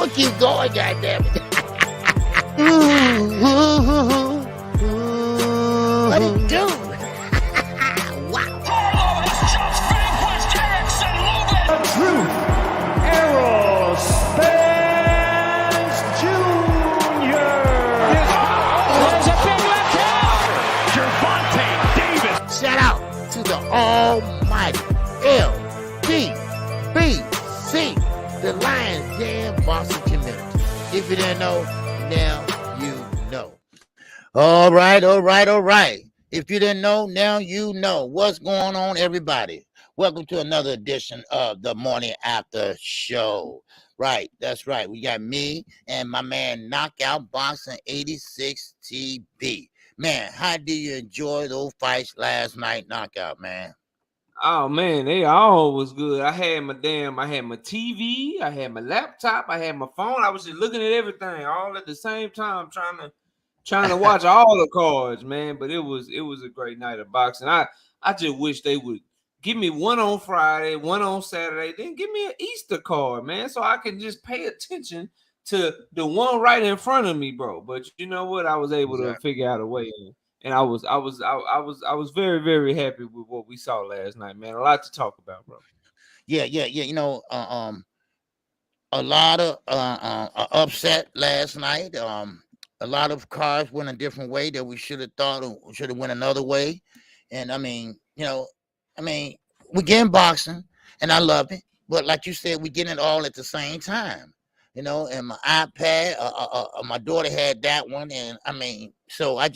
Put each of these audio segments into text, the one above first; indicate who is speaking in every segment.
Speaker 1: gonna keep going, goddammit. What it do? Wow.
Speaker 2: The Truth Aerospace Jr.
Speaker 3: There's a big left hand.
Speaker 2: Gervonta Davis.
Speaker 1: Shout out to the almighty LBBC, the Lions Den Boston community. If you didn't know, now you know. All right. If you didn't know, now you know. What's going on, everybody? Welcome to another edition of the Morning After Show. Right, that's right. We got me and my man Knockout Boxing 86 TB. Man, how do you enjoy those fights last night, Knockout, man?
Speaker 4: Oh man, they all was good. I had my TV, I had my laptop, I had my phone. I was just looking at everything all at the same time, trying to watch all the cards, man. But it was a great night of boxing. I just wish they would give me one on Friday, one on Saturday, then give me an Easter card, man, so I can just pay attention to the one right in front of me, bro. But you know what? I was able to figure out a way. And I was very, very happy with what we saw last night, man. A lot to talk about, bro.
Speaker 1: Yeah. You know, a lot of upset last night. A lot of cards went a different way that we should have thought should have went another way. And I mean, we're getting boxing, and I love it. But like you said, we getting it all at the same time. And my iPad, my daughter had that one, and so I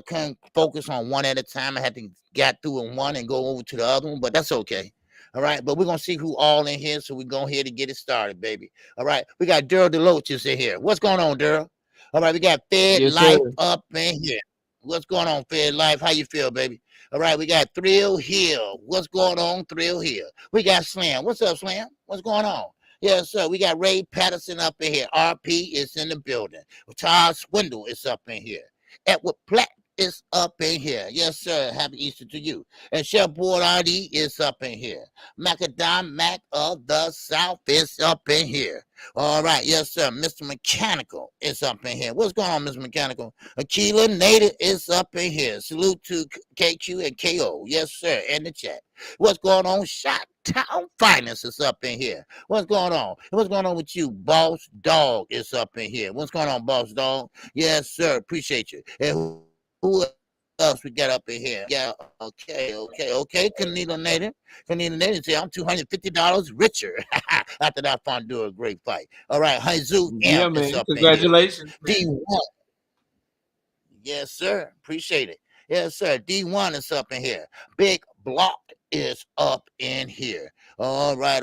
Speaker 1: couldn't focus on one at a time. I had to get through in one and go over to the other one, but that's okay. All right, but we're going to see who all in here, so we're going here to get it started, baby. All right, we got Daryl DeLoach in here. What's going on, Daryl? All right, we got Fed Life up in here. What's going on, Fed Life? How you feel, baby? All right, we got Thrill Hill. What's going on, Thrill Hill? We got Slam. What's up, Slam? What's going on? Yes, sir. We got Ray Patterson up in here. RP is in the building. Todd Swindle is up in here. Edward Platt is up in here. Yes, sir. Happy Easter to you. And Chef Boardi is up in here. Macadam Mac of the South is up in here. All right. Yes, sir. Mr. Mechanical is up in here. What's going on, Mr. Mechanical? Aquila Native is up in here. Salute to KQ and KO. Yes, sir. In the chat. What's going on? Shot Town Finance is up in here. What's going on? What's going on with you? Boss Dog is up in here. What's going on, Boss Dog? Yes, sir. Appreciate you. And who else we got up in here? Yeah, okay. Canita Native say I'm $250 richer after that Fundora great fight. All right, Haizu M is up
Speaker 4: Congratulations.
Speaker 1: in here. D1. Yes, sir. Appreciate it. Yes, sir. D1 is up in here. Big Block is up in here. All right.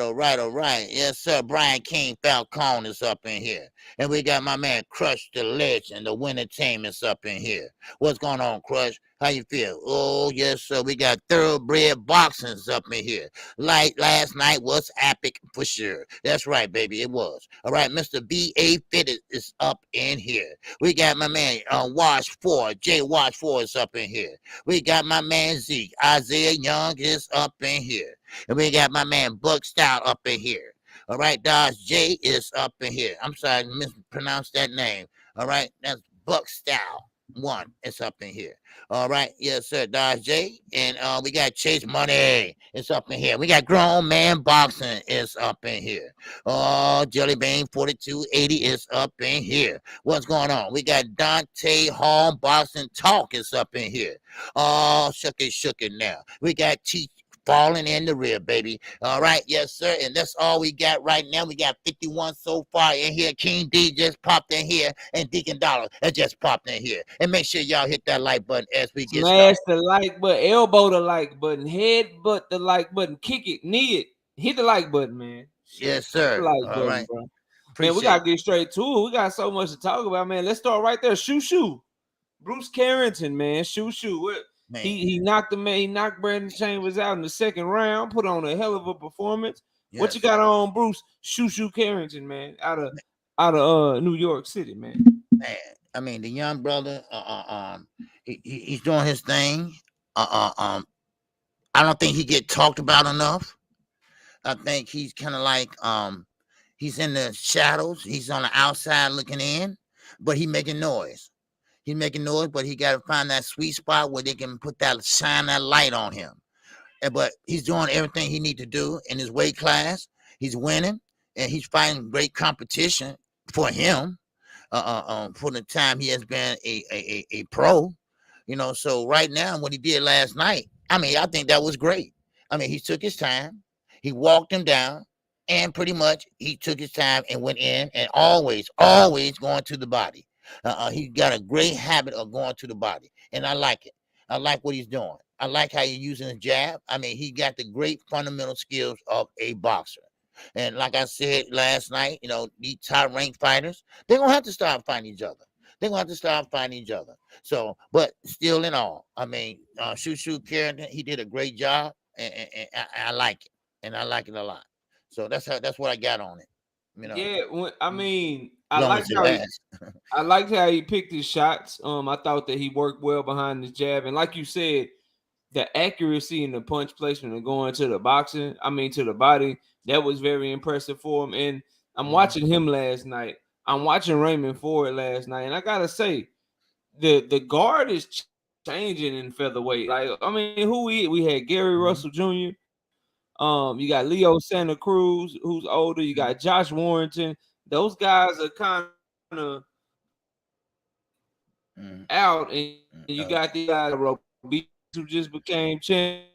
Speaker 1: Yes, sir. Brian King Falcone is up in here. And we got my man Crush the Legend, the winning team is up in here. What's going on, Crush? How you feel? Oh, yes, sir. We got Thoroughbred Boxing's up in here. Like last night was epic for sure. That's right, baby. It was. All right, Mr. B.A. Fitted is up in here. We got my man Wash 4. J Wash 4 is up in here. We got my man Zeke. Isaiah Young is up in here. And we got my man Buck Stout up in here. All right, Dodge J is up in here. I'm sorry, I mispronounced that name. All right, that's Buck Stout. One is up in here. All right, yes, sir, Dodge J. And we got Chase Money. It's up in here. We got Grown Man Boxing is up in here. Oh, Jelly Bean 4280 is up in here. What's going on? We got Dante Hall Boxing Talk is up in here. Oh, shook it now. We got T falling in the rear, baby. All right, yes, sir. And that's all we got right now. We got 51 so far in here. King D just popped in here, and Deacon Dollar just popped in here. And make sure y'all hit that like button as we get
Speaker 4: started.
Speaker 1: Smash
Speaker 4: the like button, elbow the like button, headbutt the like button, kick it, knee it, hit the like button, man.
Speaker 1: Yes, sir.
Speaker 4: Like button,
Speaker 1: right,
Speaker 4: bro. Man, we gotta get straight to it. We got so much to talk about, man. Let's start right there. Shoo. Bruce Carrington, man. Shoo. What? Man. He knocked the man. He knocked Brandon Chambers out in the second round. Put on a hell of a performance. Yes. What you got on Bruce Shoo Carrington, man? Out of New York City, man.
Speaker 1: Man, I mean the young brother. He's doing his thing. I don't think he get talked about enough. I think he's kind of like He's in the shadows. He's on the outside looking in, but he making noise. He's making noise, but he got to find that sweet spot where they can shine that light on him. But he's doing everything he need to do in his weight class. He's winning, and he's fighting great competition for him. For the time he has been a pro, So right now, what he did last night, I mean, I think that was great. I mean, he took his time, he walked him down, and pretty much he took his time and went in, and always going to the body. He got a great habit of going to the body, and I like it. I like what he's doing. I like how he's using the jab. I mean, he got the great fundamental skills of a boxer. And like I said last night, these top ranked fighters, they're going to have to start fighting each other. They're going to have to start fighting each other. So, but still in all, I mean, Shakur Carrington, he did a great job, and I like it. And I like it a lot. So that's what I got on it.
Speaker 4: Yeah, I mean,
Speaker 1: I
Speaker 4: liked how he picked his shots. I thought that he worked well behind the jab. And like you said, the accuracy in the punch placement and going to the to the body, that was very impressive for him. And I'm watching him last night. I'm watching Raymond Ford last night. And I got to say, the guard is changing in featherweight. Like, I mean, we had Gary Russell Jr., you got Leo Santa Cruz, who's older. You got Josh Warrington. Those guys are kind of out, and you got the guy who just became champion.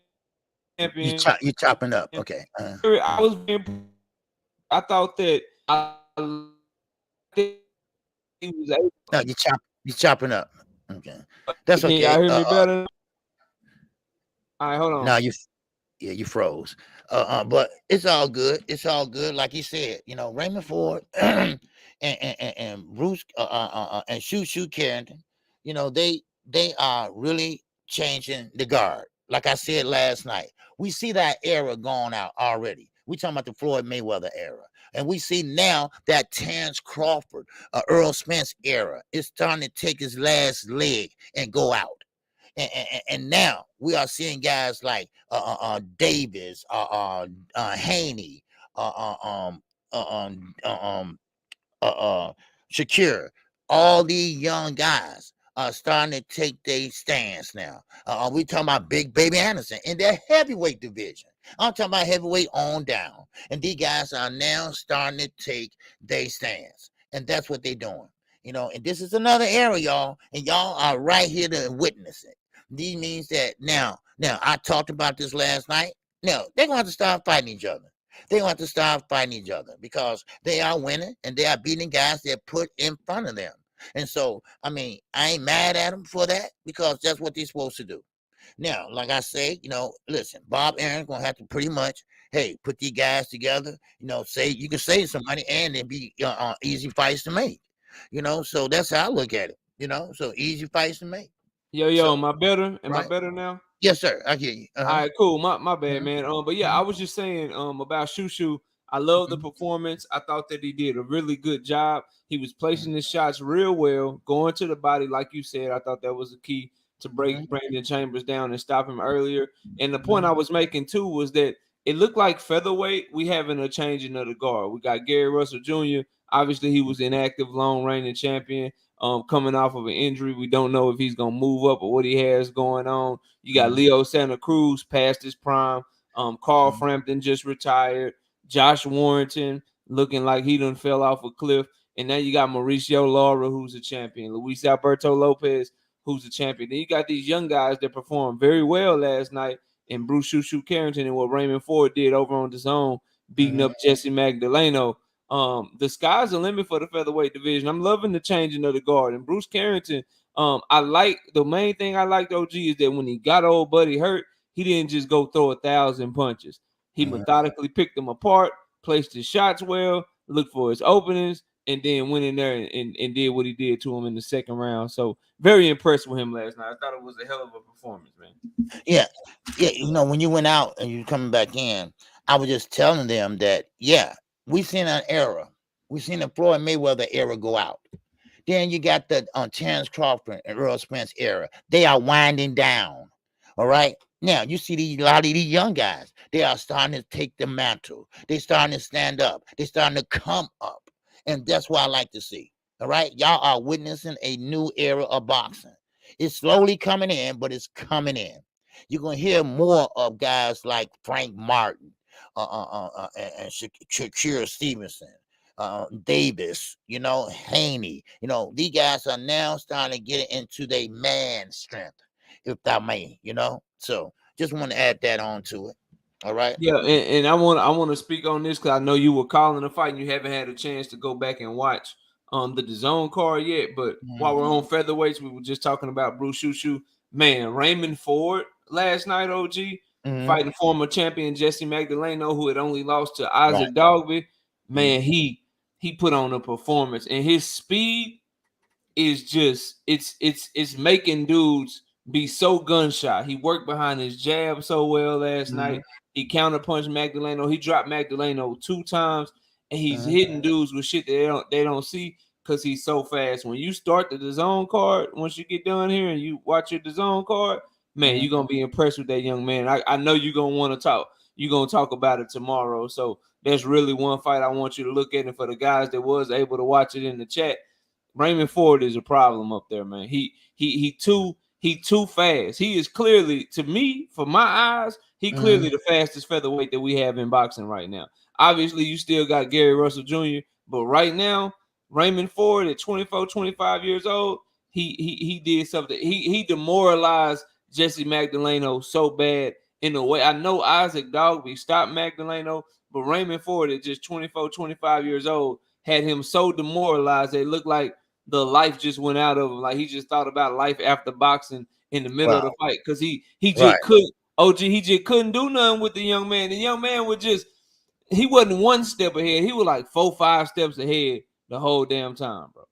Speaker 1: You chopping up, okay?
Speaker 4: I thought that he was able.
Speaker 1: No, you chopping up. Okay, that's okay.
Speaker 4: Can you hear me better? All right, hold on.
Speaker 1: No, you froze. But it's all good. It's all good. Like you said, Raymond Ford and Bruce and Shakur Carrington, they are really changing the guard. Like I said last night, we see that era going out already. We talking about the Floyd Mayweather era, and we see now that Terrence Crawford, Earl Spence era is starting to take his last leg and go out. And now we are seeing guys like Davis, Haney, Shakur. All these young guys are starting to take their stance now. We talking about Big Baby Anderson in their heavyweight division. I'm talking about heavyweight on down, and these guys are now starting to take their stance, and that's what they're doing. And this is another era, y'all, and y'all are right here to witness it. This means that now I talked about this last night. Now they're going to have to start fighting each other. They're going to have to start fighting each other because they are winning and they are beating guys that put in front of them. And so, I mean, I ain't mad at them for that because that's what they're supposed to do. Now, like I say, listen, Bob Aaron's going to have to pretty much, put these guys together, you can save some money and then be easy fights to make, so that's how I look at it, so easy fights to make.
Speaker 4: Yo,
Speaker 1: So,
Speaker 4: am I better? Am
Speaker 1: right.
Speaker 4: I better now?
Speaker 1: Yes, sir. I hear you.
Speaker 4: All right, cool. My bad, man. But yeah, I was just saying about Shakur. I love the performance. I thought that he did a really good job. He was placing his shots real well, going to the body, like you said. I thought that was the key to break Brandon Chambers down and stop him earlier. And the point I was making too was that it looked like featherweight, we having a changing of the guard. We got Gary Russell Jr. Obviously, he was inactive, long reigning champion. Coming off of an injury. We don't know if he's going to move up or what he has going on. You got Leo Santa Cruz past his prime. Carl Frampton just retired. Josh Warrington looking like he done fell off a cliff. And now you got Mauricio Lara, who's a champion. Luis Alberto Lopez, who's a champion. Then you got these young guys that performed very well last night. And Bruce Shakur Carrington and what Raymond Ford did over on the zone, beating up Jesse Magdaleno. The sky's the limit for the featherweight division. I'm loving the changing of the guard. And Bruce Carrington, the main thing I liked, OG, is that when he got old buddy hurt, he didn't just go throw 1,000 punches. He methodically picked them apart, placed his shots well, looked for his openings, and then went in there and did what he did to him in the second round. So very impressed with him last night. I thought it was a hell of a performance, man.
Speaker 1: Yeah. When you went out and you coming back in, I was just telling them that, we've seen an era. We've seen the Floyd Mayweather era go out. Then you got the Terrence Crawford and Earl Spence era. They are winding down. All right. Now you see a lot of these young guys. They are starting to take the mantle. They starting to stand up. They starting to come up, and that's what I like to see. All right, y'all are witnessing a new era of boxing. It's slowly coming in, but it's coming in. You're gonna hear more of guys like Frank Martin, and Shakur Stevenson, Davis. Haney. These guys are now starting to get into their man strength, if that may. So just want to add that on to it. All right.
Speaker 4: Yeah, and I want to speak on this because I know you were calling the fight and you haven't had a chance to go back and watch the DAZN card yet. But while we're on featherweights, we were just talking about Bruce Shushu. Man, Raymond Ford last night, OG, fighting former champion Jesse Magdaleno, who had only lost to Isaac Dogby. Man, he put on a performance, and his speed is just it's making dudes be so gunshot. He worked behind his jab so well last night. He counterpunched Magdaleno. He dropped Magdaleno 2 times, and he's hitting dudes with shit that they don't see because he's so fast. When you start the DAZN card, once you get done here and you watch your DAZN card, man, you're gonna be impressed with that young man. I know you're gonna want to talk. You're gonna talk about it tomorrow. So there's really one fight I want you to look at, and for the guys that was able to watch it in the chat, Raymond Ford is a problem up there, man. He too fast. He is clearly, to me, for my eyes, he clearly the fastest featherweight that we have in boxing right now. Obviously, you still got Gary Russell Jr., but right now, Raymond Ford at 24, 25 years old, he did something. He demoralized Jesse Magdaleno so bad in a way. I know Isaac Dogby stopped Magdaleno, but Raymond Ford at just 24, 25 years old had him so demoralized that it looked like the life just went out of him. Like he just thought about life after boxing in the middle of the fight because he just couldn't. OG, he just couldn't do nothing with the young man. The young man was just, he wasn't one step ahead. He was like 4, 5 steps ahead the whole damn time, bro.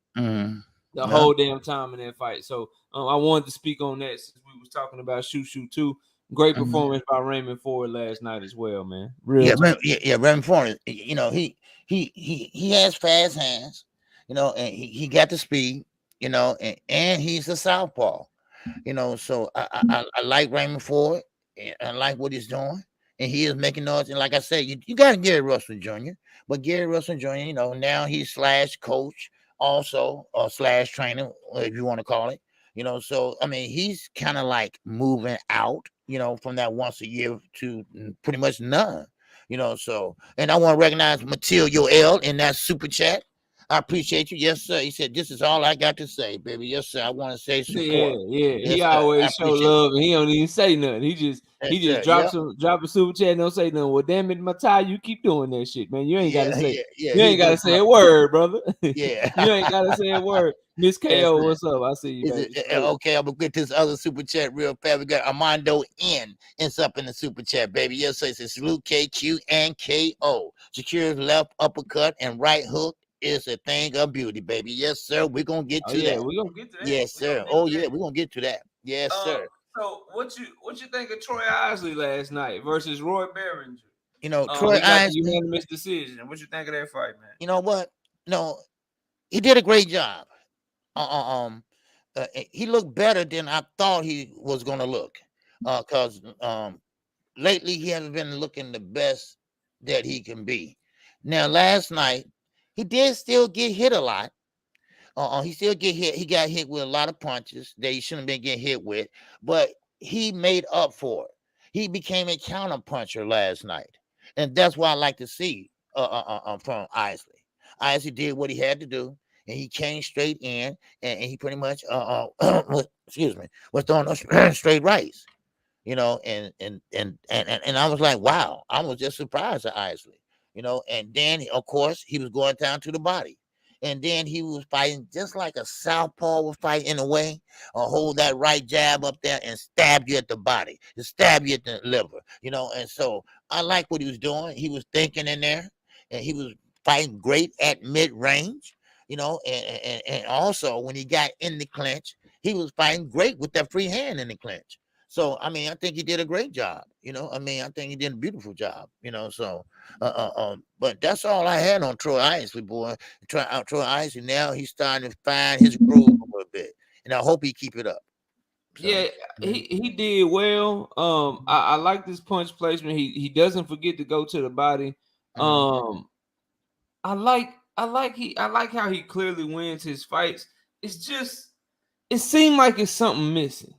Speaker 4: The whole damn time in that fight. So I wanted to speak on that since we was talking about Shushu too. Great performance by Raymond Ford last night as well, man.
Speaker 1: Raymond Ford. He has fast hands. And he got the speed. And he's a southpaw. So I like Raymond Ford. I like what he's doing, and he is making noise. And like I said, you got Gary Russell Jr., but Gary Russell Jr., now he's / coach also, or / trainer, if you want to call it. So I mean, he's kind of like moving out, from that once a year to pretty much none. So, and I want to recognize Matilio L in that super chat. I appreciate you. Yes, sir. He said, this is all I got to say, baby. Yes, sir. I want to say support.
Speaker 4: Yeah.
Speaker 1: Yes,
Speaker 4: he
Speaker 1: sir.
Speaker 4: always show love and he don't even say nothing. He just
Speaker 1: Yes,
Speaker 4: drop a super chat and don't say nothing. Well, damn it, Matai, you keep doing that shit, man. You ain't gotta say you ain't gotta say a word, brother.
Speaker 1: Yeah.
Speaker 4: You ain't gotta say a word. Miss KO, what's up? I see you, baby.
Speaker 1: Okay, I'm gonna get this other super chat real fast. We got Armando N. It's up in the super chat, baby. Yes, sir. It says salute KQ and KO. Shakur's left uppercut and right hook is a thing of beauty, baby. Yes, sir. We're gonna get to that.
Speaker 4: We're gonna get to that.
Speaker 1: Yes, sir. Oh, yeah, we're gonna get to that. Yes, sir.
Speaker 4: So what you think of Troy Isley last night versus Roy Behringer?
Speaker 1: Troy Isley,
Speaker 4: unanimous decision. What you think of that fight, man?
Speaker 1: You know what? No, he did a great job. He looked better than I thought he was gonna look. Cause lately he hasn't been looking the best that he can be. Now, last night he did still get hit a lot. He still get hit. He got hit with a lot of punches that he shouldn't have been getting hit with, but he made up for it. He became a counter puncher last night, and that's what I like to see from Isley. Isley did what he had to do, and he came straight in, and he pretty much was throwing those straight rights, and I was like, wow, I was just surprised at Isley, and then of course he was going down to the body. And then he was fighting just like a southpaw would fight in a way, or hold that right jab up there and stab you at the body, to stab you at the liver, And so I like what he was doing. He was thinking in there, and he was fighting great at mid-range, and also when he got in the clinch, he was fighting great with that free hand in the clinch. So, I mean, I think he did a great job. I think he did a beautiful job, so, but that's all I had on Troy Isley, boy. Troy Isley, now he's starting to find his groove a little bit, and I hope he keep it up. So
Speaker 4: Yeah, he did well. I like this punch placement. He doesn't forget to go to the body. I like how he clearly wins his fights. It's just it seemed like it's something missing.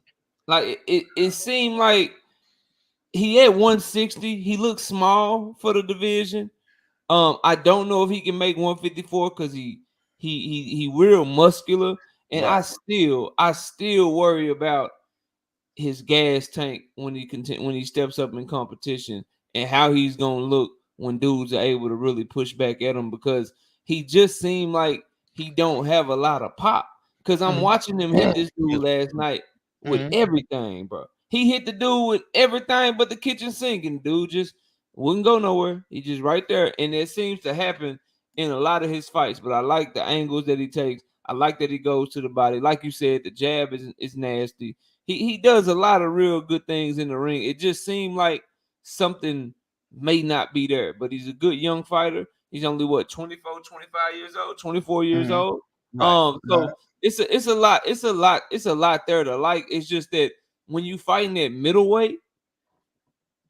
Speaker 4: Like it seemed like he at 160. He looks small for the division. I don't know if he can make 154 because he real muscular, and
Speaker 1: right.
Speaker 4: I still worry about his gas tank when he steps up in competition and how he's gonna look when dudes are able to really push back at him because he just seemed like he don't have a lot of pop. Because I'm watching him hit this dude last night with everything, bro. He hit the dude with everything but the kitchen sink, and dude just wouldn't go nowhere. He just right there, and it seems to happen in a lot of his fights. But I like the angles that he takes. I like that he goes to the body. Like you said, the jab is nasty. He does a lot of real good things in the ring. It just seemed like something may not be there, but he's a good young fighter. He's only 24, 25 years old, 24 years old.
Speaker 1: Right.
Speaker 4: So it's a lot there to like. It's just that when you fighting at middleweight,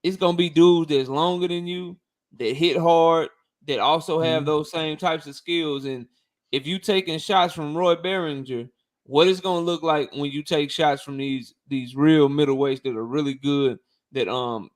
Speaker 4: it's gonna be dudes that's longer than you, that hit hard, that also have those same types of skills. And if you taking shots from Roy Behringer, what it's gonna look like when you take shots from these real middleweights that are really good, that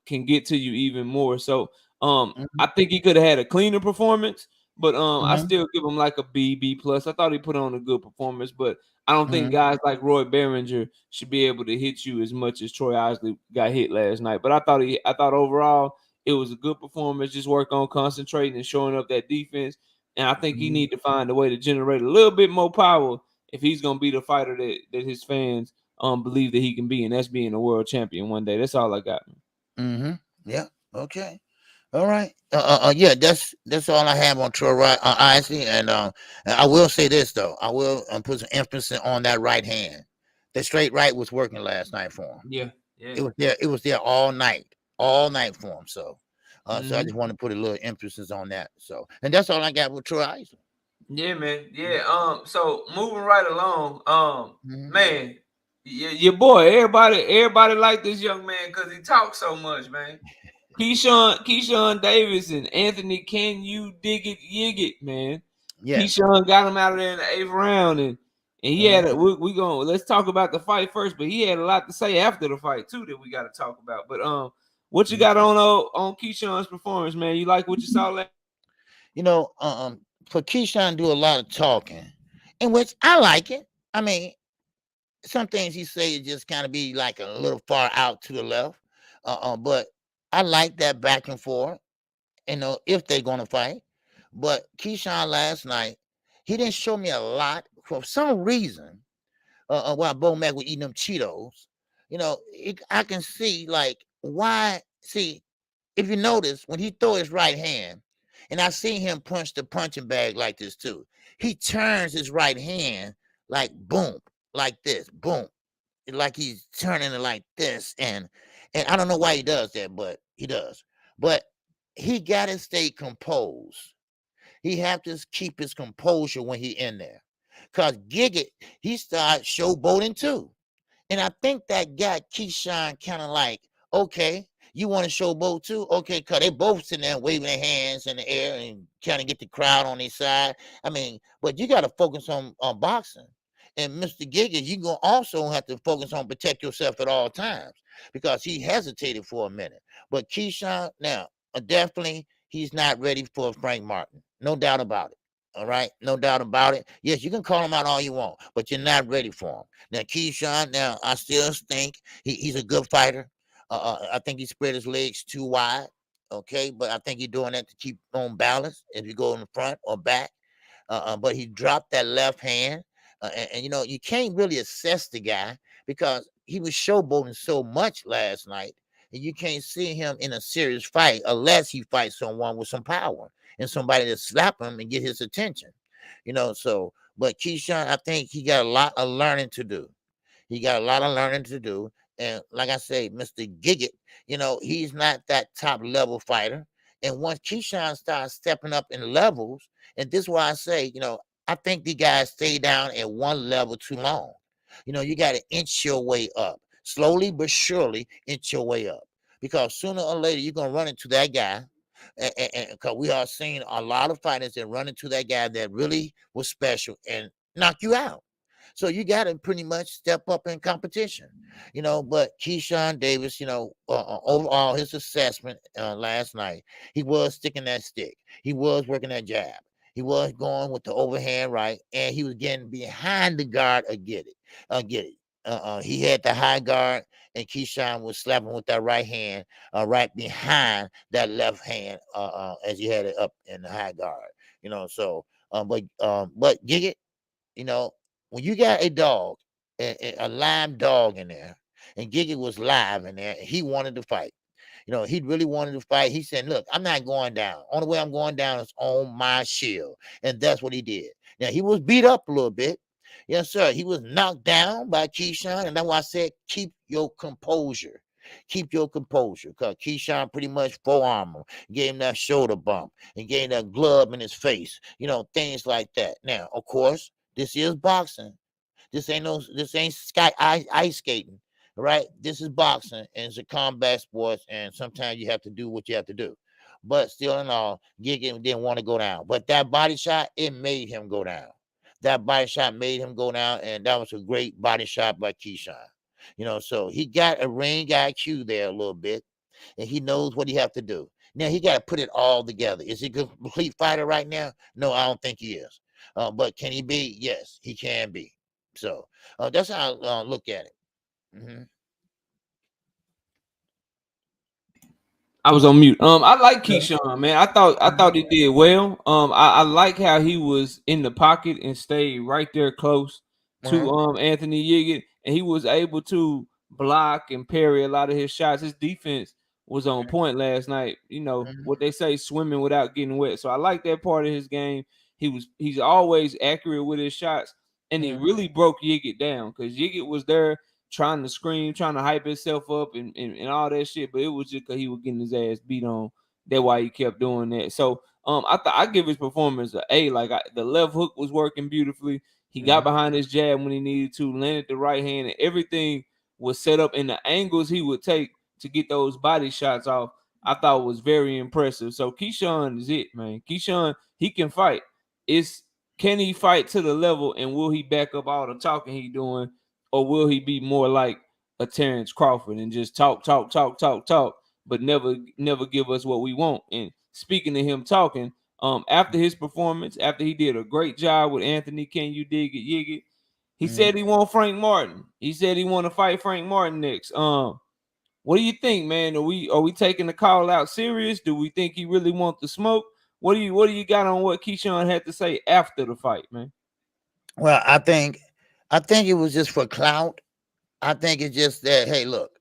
Speaker 4: can get to you even more. So I think he could have had a cleaner performance, but I still give him like a B plus. I thought he put on a good performance, but I don't think guys like Roy Behringer should be able to hit you as much as Troy Isley got hit last night. But I thought overall it was a good performance. Just work on concentrating and showing up that defense. And I think he need to find a way to generate a little bit more power if he's gonna be the fighter that his fans believe that he can be, and that's being a world champion one day. That's all I got.
Speaker 1: Yeah. Okay. All right. Yeah, that's all I have on Troy Isley, and I will say this though. I will put some emphasis on that right hand. The straight right was working last night for him.
Speaker 4: Yeah.
Speaker 1: It was there all night for him. So, so I just want to put a little emphasis on that. So, and that's all I got with Troy Isley.
Speaker 4: Yeah, man. Yeah. So moving right along. Man, your boy, everybody like this young man because he talks so much, man. Keyshawn Davis and Anthony, can you dig it, yig it, man? Yeah. Keyshawn got him out of there in the 8th round, and he had it. Let's talk about the fight first, but he had a lot to say after the fight too that we got to talk about. But what you got on Keyshawn's performance, man? You like what you saw last?
Speaker 1: For Keyshawn do a lot of talking, in which I like it. I mean, some things he say just kind of be like a little far out to the left, but I like that back and forth, if they're going to fight. But Keyshawn last night, he didn't show me a lot for some reason. While Bo Mac was eating them Cheetos, I can see like why. See, if you notice when he throw his right hand, and I see him punch the punching bag like this too. He turns his right hand like boom, like this, boom, like he's turning it like this, and I don't know why he does that, but he does. But he got to stay composed. He have to keep his composure when he in there, cause Giggit he started showboating too, and I think that got Keyshawn kind of like, okay, you want to showboat too, okay, cause they both sitting there waving their hands in the air and kind of get the crowd on their side. I mean, but you got to focus on boxing. And Mr. Giggins, you gonna also have to focus on protect yourself at all times because he hesitated for a minute. But Keyshawn, now definitely he's not ready for Frank Martin, no doubt about it. All right, no doubt about it. Yes, you can call him out all you want, but you're not ready for him. Now Keyshawn, now I still think he's a good fighter. I think he spread his legs too wide. Okay, but I think he's doing that to keep on balance if you go in the front or back. But he dropped that left hand. And you can't really assess the guy because he was showboating so much last night, and you can't see him in a serious fight unless he fights someone with some power and somebody to slap him and get his attention. So, but Keyshawn, I think he got a lot of learning to do. And like I say, Mr. Giggit, he's not that top level fighter. And once Keyshawn starts stepping up in levels, and this is why I say, I think the guys stay down at one level too long. You got to inch your way up. slowly but surely inch your way up. Because sooner or later you're gonna run into that guy. And because we are seeing a lot of fighters that run into that guy that really was special and knock you out. So you got to pretty much step up in competition, But Keyshawn Davis, overall his assessment last night, he was sticking that stick. He was working that jab. He was going with the overhand right, and he was getting behind the guard or get it. He had the high guard, and Keyshawn was slapping with that right hand right behind that left hand as he had it up in the high guard. So but Giggit, you know, when you got a dog, a live dog in there, and Giggit was live in there, and he wanted to fight. He really wanted to fight. He said, "Look, I'm not going down. Only way I'm going down is on my shield," and that's what he did. Now he was beat up a little bit. Yes, sir. He was knocked down by Keyshawn, and that's why I said, keep your composure. Keep your composure, because Keyshawn pretty much forearm him, gave him that shoulder bump, and gave him that glove in his face. Things like that. Now, of course, this is boxing. This ain't ice skating, right? This is boxing, and it's a combat sport, and sometimes you have to do what you have to do. But still in all, Giggin didn't want to go down. But that body shot, it made him go down. That body shot made him go down, and that was a great body shot by Keyshawn. So he got a ring IQ there a little bit, and he knows what he have to do. Now he got to put it all together. Is he a complete fighter right now? No, I don't think he is. But can he be? Yes, he can be. So that's how I look at it. Mm-hmm.
Speaker 4: I was on mute. I like Keyshawn, man. I thought he did well. I like how he was in the pocket and stayed right there close to Anthony Yiggett, and he was able to block and parry a lot of his shots. His defense was on point last night. What they say, swimming without getting wet. So I like that part of his game. He's always accurate with his shots, and he really broke Yiggett down, because Yiggett was there trying to scream, trying to hype himself up and all that shit, but it was just because he was getting his ass beat on. That's why he kept doing that. So I give his performance an A. Like the left hook was working beautifully. He got behind his jab when he needed to, landed the right hand, and everything was set up in the angles he would take to get those body shots off. I thought was very impressive. So Keyshawn is it, man. Keyshawn, he can fight. Can he fight to the level, and will he back up all the talking he doing? Or will he be more like a Terrence Crawford and just talk, but never give us what we want? And speaking of him talking, after his performance, after he did a great job with Anthony, can you dig it, Yiggit? He said he want Frank Martin. He said he want to fight Frank Martin next. What do you think, man? Are we taking the call out serious? Do we think he really want the smoke? What do you got on what Keyshawn had to say after the fight, man?
Speaker 1: Well, I think it was just for clout. I think it's just that, hey, look,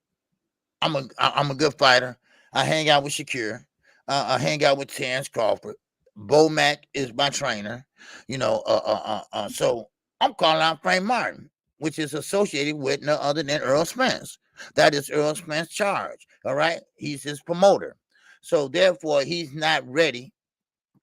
Speaker 1: I'm a good fighter. I hang out with Shakur. I hang out with Terrence Crawford. Bo Mack is my trainer. So I'm calling out Frank Martin, which is associated with no other than Earl Spence. That is Earl Spence's charge. All right, he's his promoter. So therefore, he's not ready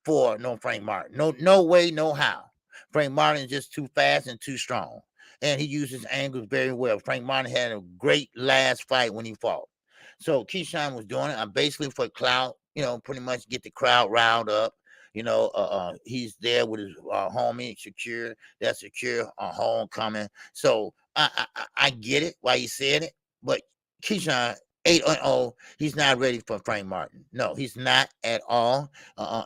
Speaker 1: for no Frank Martin. No way, no how. Frank Martin is just too fast and too strong, and he uses angles very well. Frank Martin had a great last fight when he fought. So Keyshawn was doing it. Basically for clout, pretty much get the crowd riled up. He's there with his homie Shakur. That's Shakur homecoming. So I get it why he said it, but Keyshawn 8-0, he's not ready for Frank Martin. No, he's not at all.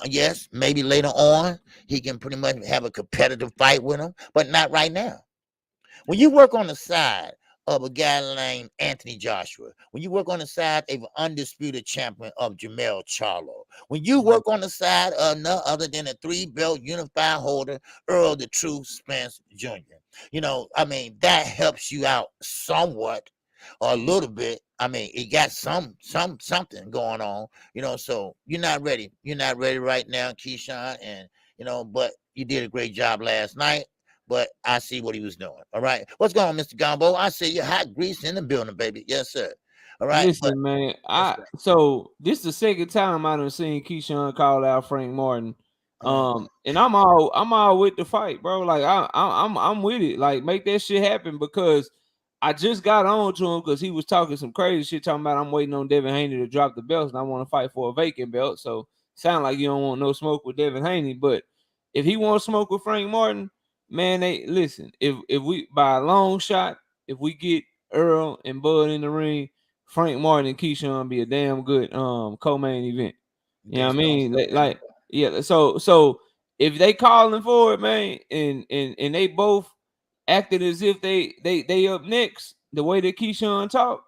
Speaker 1: Yes, maybe later on he can pretty much have a competitive fight with him, but not right now. When you work on the side of a guy named Anthony Joshua, when you work on the side of an undisputed champion of Jamel Charlo, when you work on the side of none other than a 3-belt unified holder, Earl the True Spence Jr., that helps you out somewhat or a little bit. It got something going on, so you're not ready. You're not ready right now, Keyshawn, and, but you did a great job last night. But I see what he was doing. All right. What's going on, Mr. Gumbo? I see you hot grease in the building, baby. Yes, sir. All right.
Speaker 4: Listen, man. So this is the second time I done seen Keyshawn call out Frank Martin. And I'm all with the fight, bro. Like I'm with it. Like, make that shit happen, because I just got on to him because he was talking some crazy shit, talking about I'm waiting on Devin Haney to drop the belts and I want to fight for a vacant belt. So sound like you don't want no smoke with Devin Haney. But if he wants smoke with Frank Martin, man, they listen. If we by a long shot, if we get Earl and Bud in the ring, Frank Martin and Keyshawn be a damn good co-main event. You know what I mean? Yeah. So if they calling for it, man, and they both acted as if they up next, the way that Keyshawn talk,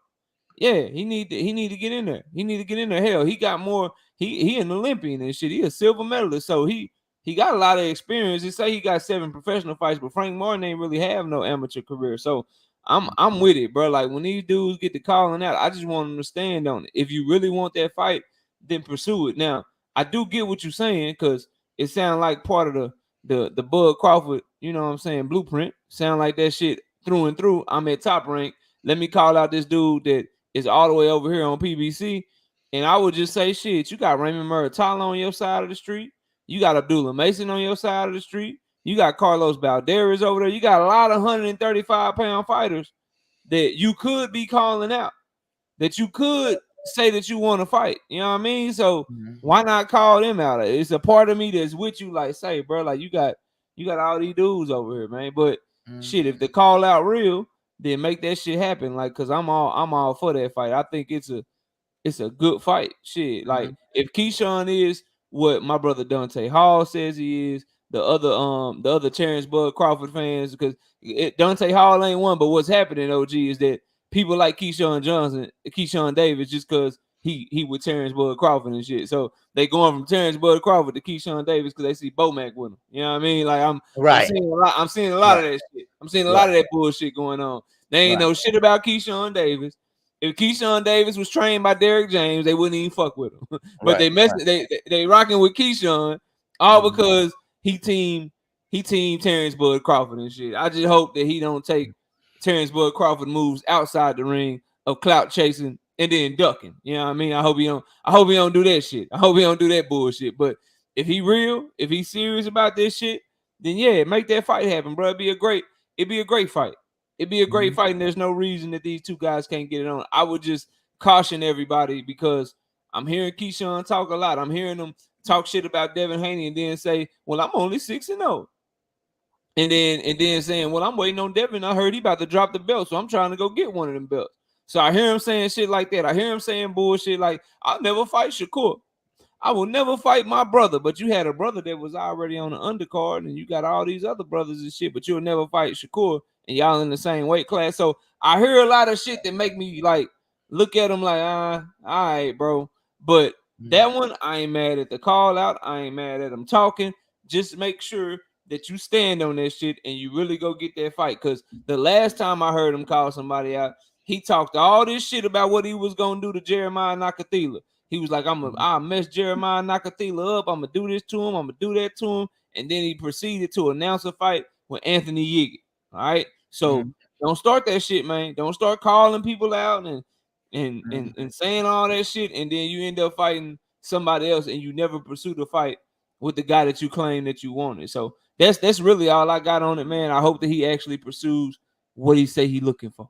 Speaker 4: yeah, he need to get in there. He need to get in there. Hell, he got more. He an Olympian and shit. He a silver medalist, so he got a lot of experience. They say he got 7 professional fights, but Frank Martin ain't really have no amateur career. So I'm with it, bro. Like when these dudes get to calling out, I just want them to stand on it. If you really want that fight, then pursue it. Now, I do get what you're saying because it sounds like part of the Bud Crawford, you know what I'm saying, blueprint. Sound like that shit through and through. I'm at Top Rank. Let me call out this dude that is all the way over here on PBC. And I would just say, shit, you got Raymond Muratalo on your side of the street. You got Abdullah Mason on your side of the street. You got Carlos Balderas over there. You got a lot of 135-pound fighters that you could be calling out, that you could say that you want to fight. You know what I mean? So why not call them out? It's a part of me that's with you, like, say, bro, like you got all these dudes over here, man. But shit, if the call out real, then make that shit happen. Like, cause I'm all for that fight. I think it's a good fight. Shit. Like if Keyshawn is what my brother Dante Hall says he is, the other Terrence Bud Crawford fans, because Dante Hall ain't one, but what's happening, OG, is that people like Keyshawn Davis, just because he with Terrence Bud Crawford and shit. So they going from Terrence Bud Crawford to Keyshawn Davis because they see Bomac with him. You know what I mean? Like I'm seeing a lot of that shit. I'm seeing a lot of that bullshit going on. They ain't no shit about Keyshawn Davis. If Keyshawn Davis was trained by Derrick James, they wouldn't even fuck with him. But they rocking with Keyshawn all because he team Terrence Bud Crawford and shit. I just hope that he don't take Terrence Bud Crawford moves outside the ring of clout chasing and then ducking. You know what I mean? I hope he don't do that shit. I hope he don't do that bullshit. But if he real, if he's serious about this shit, then yeah, make that fight happen, bro. It'd be a great fight. It'd be a great fight, and there's no reason that these two guys can't get it on. I would just caution everybody because I'm hearing Keyshawn talk a lot. I'm hearing him talk shit about Devin Haney and then say, well, I'm only 6-0. And then saying, well, I'm waiting on Devin. I heard he about to drop the belt, so I'm trying to go get one of them belts. So I hear him saying shit like that. I hear him saying bullshit like, I'll never fight Shakur. I will never fight my brother. But you had a brother that was already on the undercard, and you got all these other brothers and shit, but you'll never fight Shakur, and y'all in the same weight class. So I hear a lot of shit that make me like look at him like, all right, bro. But that one, I ain't mad at the call out. I ain't mad at him talking. Just make sure that you stand on that shit and you really go get that fight. Because the last time I heard him call somebody out, he talked all this shit about what he was gonna do to Jeremiah Nakathila. He was like, I'll mess Jeremiah Nakathila up. I'm gonna do this to him. I'm gonna do that to him. And then he proceeded to announce a fight with Anthony Yigit. All right. So don't start that shit, man. Don't start calling people out and saying all that shit, and then you end up fighting somebody else and you never pursue the fight with the guy that you claim that you wanted. So that's really all I got on it, man. I hope that he actually pursues what he say he looking for.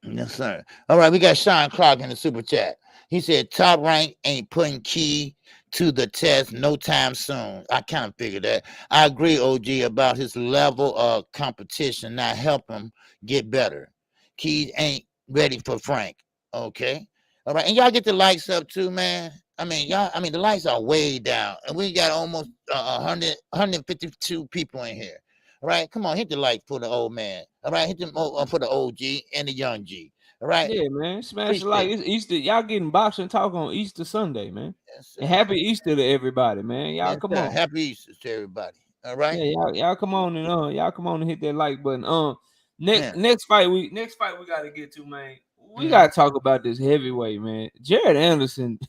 Speaker 1: Yes, sir. All right, we got Sean Clark in the super chat. He said Top Rank ain't putting Key to the test no time soon. I kind of figured that. I agree, OG, about his level of competition not help him get better. Key ain't ready for Frank. Okay. All right. And y'all get the lights up too, man. The lights are way down. And we got almost 152 people in here. All right. Come on, hit the light for the old man. All right. Hit them for the old G and the young G. All right.
Speaker 4: Yeah, man. Smash the like. It's Easter. Y'all getting boxing talk on Easter Sunday, man. Yes, and happy Easter to everybody, man. Y'all come on.
Speaker 1: Happy Easter to everybody. All right.
Speaker 4: Yeah, y'all come on and hit that like button. Next fight we got to get to, man. We got to talk about this heavyweight, man. Jared Anderson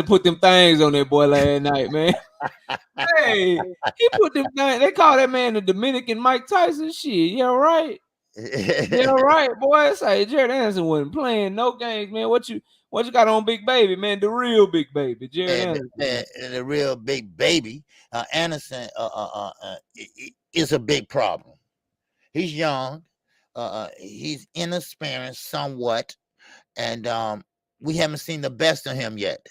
Speaker 4: put them things on that boy last night, man. Hey, he put them things. They call that man the Dominican Mike Tyson. Shit, yeah, right. Yeah, right, boy. Say Jared Anderson wasn't playing no games, man. What you got on Big Baby, man? The real Big Baby, Jared Anderson.
Speaker 1: The real Big Baby. Anderson is a big problem. He's young. He's inexperienced somewhat, and we haven't seen the best of him yet.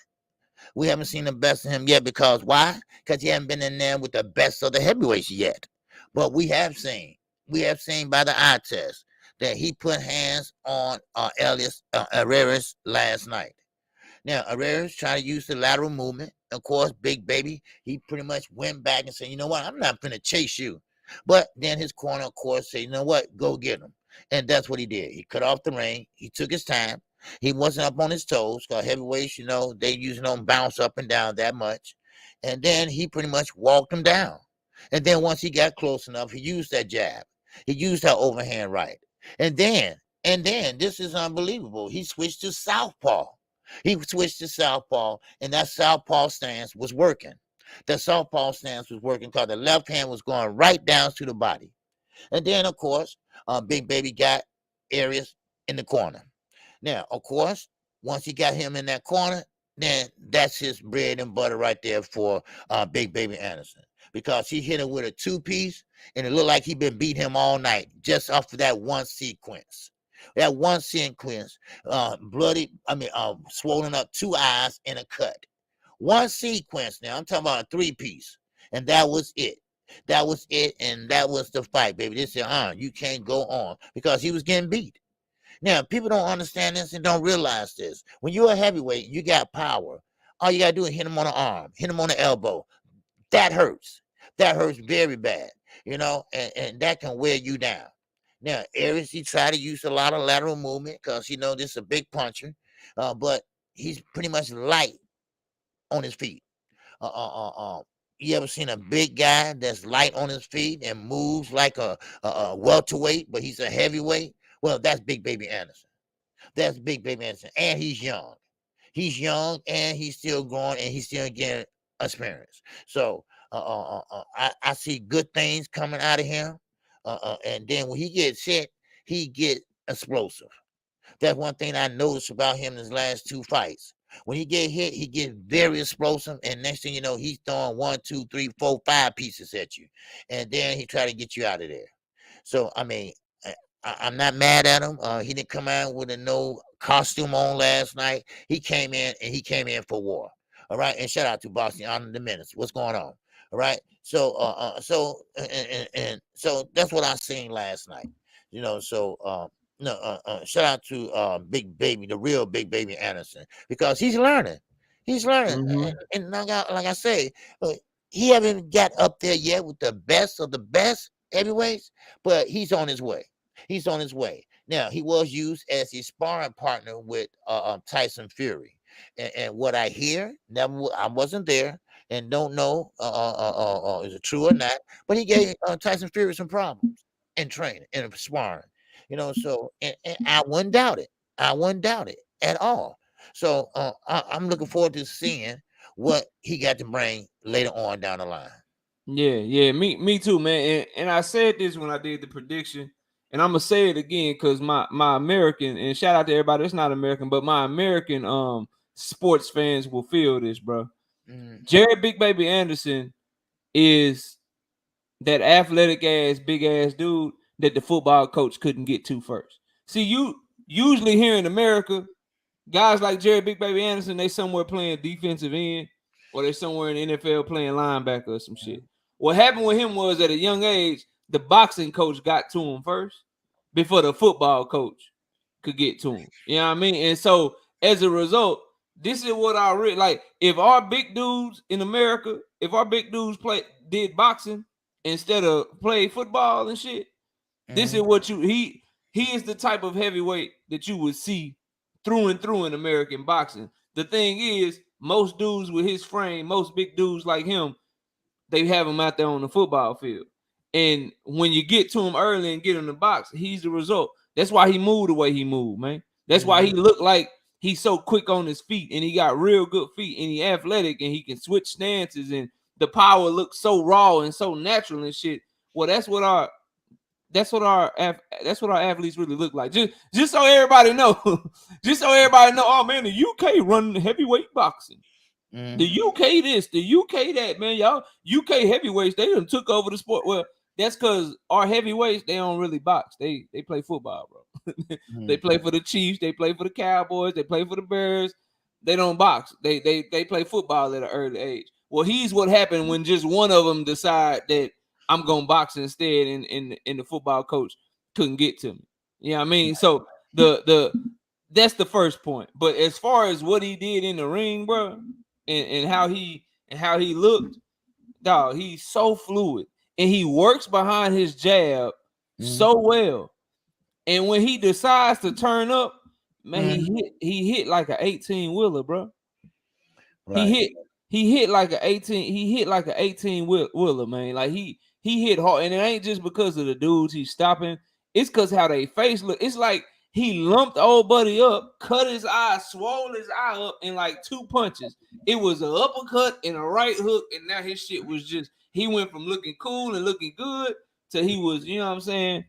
Speaker 1: We haven't seen the best of him yet because why? Because he hasn't been in there with the best of the heavyweights yet. But we have seen by the eye test that he put hands on Elias Herrera's last night. Now, Herrera's trying to use the lateral movement. Of course, Big Baby, he pretty much went back and said, you know what, I'm not going to chase you. But then his corner, of course, said, you know what, go get him. And that's what he did. He cut off the ring. He took his time. He wasn't up on his toes because heavyweights, they usually don't bounce up and down that much. And then he pretty much walked him down. And then once he got close enough, he used that jab. He used that overhand right. And then, this is unbelievable. He switched to southpaw. And that southpaw stance was working. The southpaw stance was working because the left hand was going right down to the body. And then, of course, Big Baby got Arias in the corner. Now, of course, once he got him in that corner, then that's his bread and butter right there for Big Baby Anderson. Because he hit him with a two-piece, and it looked like he'd been beating him all night just off of that one sequence. That one sequence, swollen up 2 eyes and a cut. One sequence now, I'm talking about a 3-piece. And that was it. That was it, and that was the fight, baby. They said, you can't go on because he was getting beat. Now, people don't understand this and don't realize this. When you're a heavyweight, you got power. All you got to do is hit him on the arm, hit him on the elbow. That hurts. That hurts very bad, and that can wear you down. Now, Arias, he tried to use a lot of lateral movement because, this is a big puncher, but he's pretty much light on his feet. You ever seen a big guy that's light on his feet and moves like a welterweight, but he's a heavyweight? Well, that's Big Baby Anderson. That's Big Baby Anderson. And he's young. He's young, and he's still growing, and he's still getting experience. So I see good things coming out of him. And then when he gets hit, he get explosive. That's one thing I noticed about him in his last 2 fights. When he get hit, he gets very explosive, and next thing you know, he's throwing 1, 2, 3, 4, 5 pieces at you, and then he try to get you out of there. So I mean, I'm not mad at him. He didn't come out with no costume on last night. He came in for war. All right, and shout out to Boston on the minutes. What's going on? All right, so so that's what I seen last night. Shout out to Big Baby, the real Big Baby Anderson, because he's learning.
Speaker 4: Mhm.
Speaker 1: And like I say, he haven't got up there yet with the best of the best heavyweights, but he's on his way. Now, he was used as his sparring partner with Tyson Fury, and what I hear, I wasn't there and don't know is it true or not, but he gave Tyson Fury some problems in training and sparring. So and I wouldn't doubt it. At all. So I'm looking forward to seeing what he got to bring later on down the line.
Speaker 4: Yeah, me too, man. And I said this when I did the prediction, and I'm gonna say it again because my American, and shout out to everybody that's not American, but my American sports fans will feel this, bro. Jared Big Baby Anderson is that athletic ass, big ass dude that the football coach couldn't get to first. See, you usually here in America, guys like Jared Big Baby Anderson, they somewhere playing defensive end, or they somewhere in the NFL playing linebacker or some shit. What happened with him was at a young age, the boxing coach got to him first before the football coach could get to him. You know what I mean? And so as a result, this is what I really like. If our big dudes in America, if our big dudes did boxing instead of play football and shit, this is what he is the type of heavyweight that you would see through and through in American boxing. The thing is, most dudes with his frame, most big dudes like him, they have him out there on the football field. And when you get to him early and get him in the box, he's the result. That's why he moved the way he moved, man. That's why he looked like he's so quick on his feet, and he got real good feet, and he athletic, and he can switch stances, and the power looks so raw and so natural and shit. Well, that's what our athletes really look like. Just so everybody know, oh man, the UK run heavyweight boxing. The UK this, the UK that, man. Y'all UK heavyweights, they done took over the sport. Well, that's because our heavyweights, they don't really box. They play football, bro. They play for the Chiefs. They play for the Cowboys. They play for the Bears. They don't box. They play football at an early age. Well, he's what happened when just one of them decide that I'm gonna box instead, and the football coach couldn't get to me. You know what I mean? So that's the first point. But as far as what he did in the ring, bro, and how he looked, dog, he's so fluid. And he works behind his jab so well. And when he decides to turn up, man, he hit like an 18-wheeler, bro. Right. He hit like an 18-wheeler, man. Like he hit hard. And it ain't just because of the dudes he's stopping. It's because how they face look. It's like he lumped old buddy up, cut his eye, swole his eye up in like 2 punches. It was an uppercut and a right hook, and now his shit was just, he went from looking cool and looking good to he was, you know what I'm saying?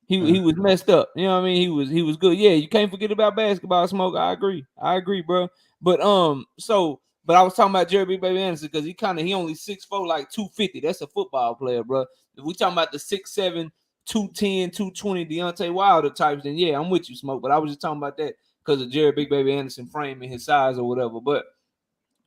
Speaker 4: He was messed up. You know what I mean? He was good. Yeah, you can't forget about basketball, Smoke. I agree, bro. But but I was talking about Jerry Big Baby Anderson because he only 6'4", like 250. That's a football player, bro. If we talking about the 6'7", 210, 220 Deontay Wilder types, then yeah, I'm with you, Smoke. But I was just talking about that because of Jerry Big Baby Anderson framing his size or whatever. But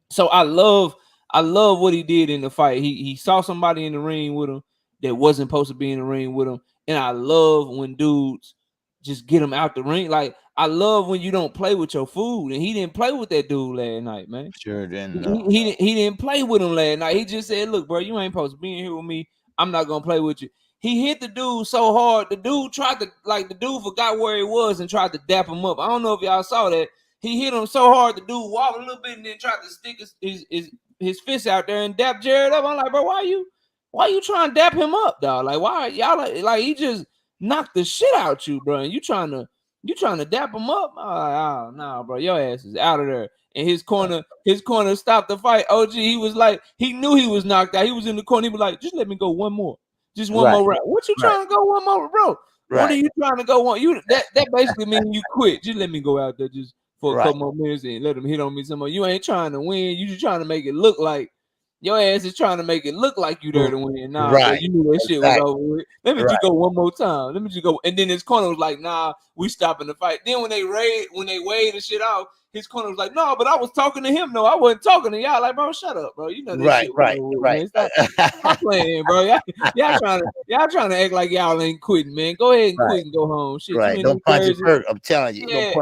Speaker 4: so I love what he did in the fight. He saw somebody in the ring with him that wasn't supposed to be in the ring with him. And I love when dudes just get him out the ring. Like, I love when you don't play with your food. And he didn't play with that dude last night, man.
Speaker 1: Sure didn't.
Speaker 4: He didn't play with him last night. He just said, look, bro, you ain't supposed to be in here with me. I'm not going to play with you. He hit the dude so hard. The dude the dude forgot where he was and tried to dap him up. I don't know if y'all saw that. He hit him so hard, the dude wobbled a little bit and then tried to stick his fist out there and dap Jared up. I'm like, bro, why you trying to dap him up, dog? Like, why y'all like he just knocked the shit out you, bro? And you trying to dap him up? Oh, nah, bro, your ass is out of there. And his corner stopped the fight. OG, he was like, he knew he was knocked out. He was in the corner. He was like, just let me go one more. Just one more round. What you trying to go one more, bro? What are you trying to go on? That basically means you quit. Just let me go out there just for a couple more minutes and let him hit on me some more. You ain't trying to win. You just trying to make it look like your ass is trying to make it look like you there to win. Nah, bro, you knew that shit was over with. Let me just go one more time. Let me just go. And then his corner was like, nah, we stopping the fight. Then when they weighed the shit out, his corner was like, no, but I was talking to him. No, I wasn't talking to y'all. Like, bro, shut up, bro. You know this shit. Right. Stop playing, bro. Y'all trying to act like y'all ain't quitting, man. Go ahead and quit and go home. Shit,
Speaker 1: right. Don't punch it hurt. I'm telling you.
Speaker 4: Yeah,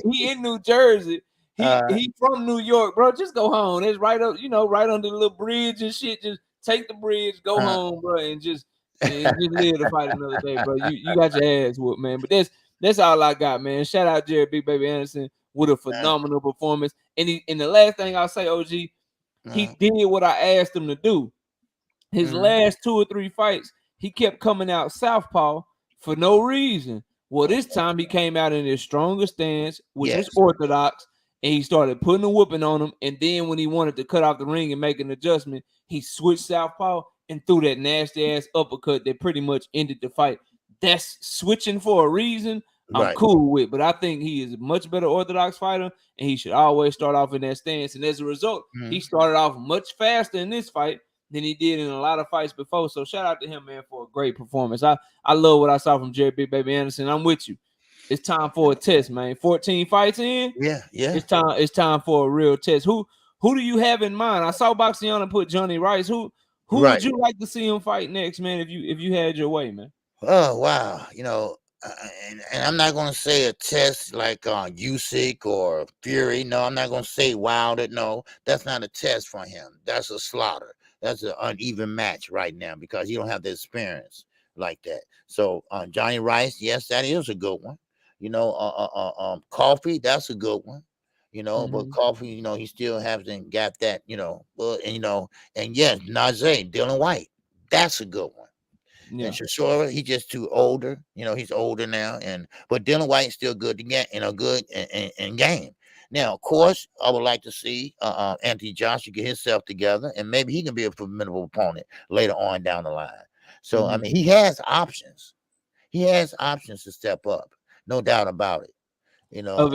Speaker 4: he in New Jersey. He from New York, bro. Just go home. It's right up, right under the little bridge and shit. Just take the bridge, go home, bro, and just live to fight another day, bro. You got your ass whooped, man. But that's all I got, man. Shout out Jerry Big Baby Anderson with a phenomenal performance. And the last thing I'll say, OG, he did what I asked him to do. His last 2 or 3 fights, he kept coming out southpaw for no reason. Well, this time he came out in his strongest stance, which is orthodox. And he started putting a whooping on him. And then when he wanted to cut off the ring and make an adjustment, he switched southpaw and threw that nasty-ass uppercut that pretty much ended the fight. That's switching for a reason I'm cool with. But I think he is a much better orthodox fighter, and he should always start off in that stance. And as a result, he started off much faster in this fight than he did in a lot of fights before. So shout out to him, man, for a great performance. I love what I saw from Jerry Big Baby Anderson. I'm with you. It's time for a test, man. 14 fights in. Yeah. It's time for a real test. Who do you have in mind? I saw Boxiana put Johnny Rice. Who would you like to see him fight next, man? If you had your way, man.
Speaker 1: Oh wow, and I'm not gonna say a test like Usyk or Fury. No, I'm not gonna say Wilder. No, that's not a test for him. That's a slaughter. That's an uneven match right now because he don't have the experience like that. So Johnny Rice, yes, that is a good one. Coffee, that's a good one, but Coffee, he still hasn't got that, and yes, Najee, Dylan White, that's a good one. Yeah. And Shakur, he's just too older, he's older now, but Dylan White's still good to get, good in game. Now, of course, I would like to see Anthony Joshua get himself together, and maybe he can be a formidable opponent later on down the line. So, I mean, he has options. He has options to step up. No doubt about it.
Speaker 4: Of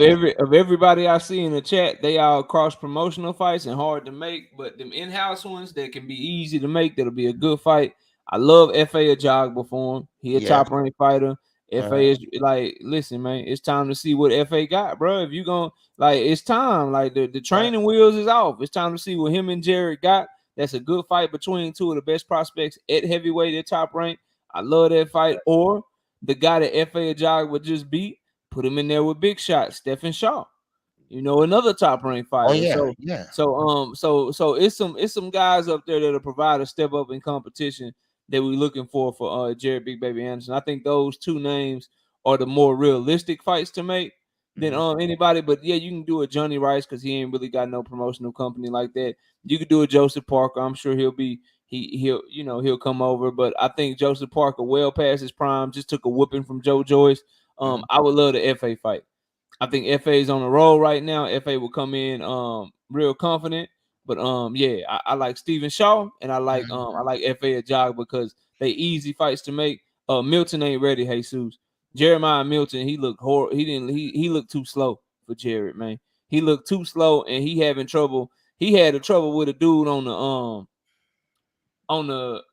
Speaker 4: everybody I see in the chat, they all cross promotional fights and hard to make, but them in-house ones that can be easy to make, that'll be a good fight. I love FA Ajagba for him. He a
Speaker 1: Yeah.
Speaker 4: top ranked fighter. FA is like, listen, man, it's time to see what FA got, bro. If you gonna like, it's time. Like the training wheels is off. It's time to see what him and Jared got. That's a good fight between two of the best prospects at heavyweight at top rank. I love that fight. Or the guy that FA Ajagba just beat, put him in there with big shots, Stephen Shaw. You know, another top ranked
Speaker 1: Oh
Speaker 4: fighter.
Speaker 1: yeah,
Speaker 4: So
Speaker 1: yeah.
Speaker 4: so it's some guys up there that'll provide a step up in competition that we're looking for Jared Big Baby Anderson. I think those two names are the more realistic fights to make than anybody. But yeah, you can do a Johnny Rice because he ain't really got no promotional company like that. You could do a Joseph Parker. I'm sure he'll come over. But I think Joseph Parker well past his prime, just took a whooping from Joe Joyce. I would love the FA fight. I think FA is on the roll right now. FA will come in real confident. But yeah, I like Stephen Shaw and I like FA at Jog because they easy fights to make. Milton ain't ready, Jesus. Jeremiah Milton, he looked horrible. He looked too slow for Jared, man. He looked too slow and he having trouble. He had a trouble with a dude on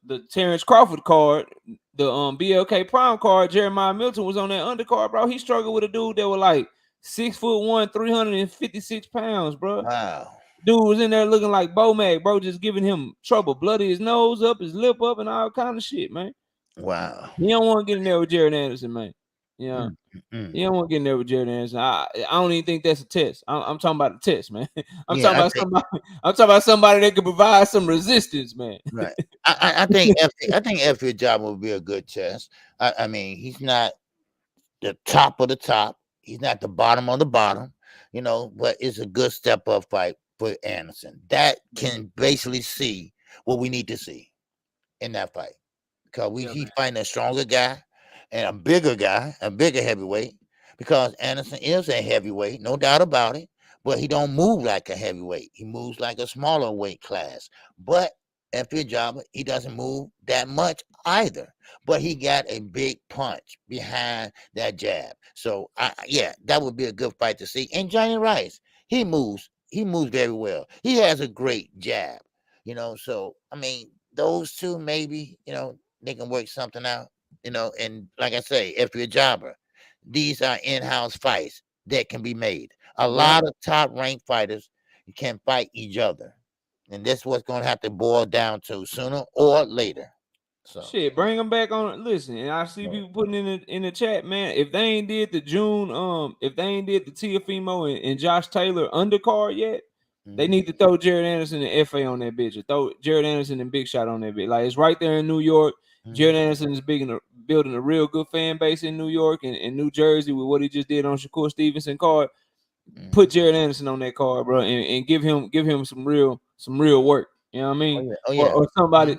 Speaker 4: the Terrence Crawford card, the BLK Prime card. Jeremiah Milton was on that undercard, bro. He struggled with a dude that was like 6'1", 356 pounds, bro.
Speaker 1: Wow.
Speaker 4: Dude was in there looking like Bo Mag, bro, just giving him trouble, bloody his nose up, his lip up, and all kind of shit, man.
Speaker 1: Wow.
Speaker 4: You don't want to get in there with Jared Anderson, man. Yeah.
Speaker 1: Mm.
Speaker 4: You don't want to get in there with Jared Anderson. I don't even think that's a test. I'm talking about a test, man. I'm
Speaker 1: Yeah,
Speaker 4: talking about somebody that can provide some resistance, man.
Speaker 1: right. I think FA job will be a good test. I mean, he's not the top of the top. He's not the bottom of the bottom, but it's a good step up fight for Anderson. That can basically see what we need to see in that fight. Because he's fighting a stronger guy and a bigger heavyweight. Because Anderson is a heavyweight, no doubt about it. But he don't move like a heavyweight. He moves like a smaller weight class. But FA Jabba, he doesn't move that much either. But he got a big punch behind that jab. So that would be a good fight to see. And Johnny Rice, he moves very well. He has a great jab. So I mean, those two maybe, they can work something out. And like I say, FA Jabba, these are in-house fights that can be made. A lot of top-ranked fighters can fight each other. And that's what's going to have to boil down to sooner or later. So
Speaker 4: shit, bring them back on. Listen, and I see people putting in the chat, man. If they ain't did the Teofimo and Josh Taylor undercard yet, they need to throw Jared Anderson and FA on that bitch, or throw Jared Anderson and Big Shot on that bitch. Like, it's right there in New York. Jared Anderson is building a real good fan base in New York and New Jersey with what he just did on Shakur Stevenson card. Put Jared Anderson on that card, bro, and give him some real work. You know what I mean? Or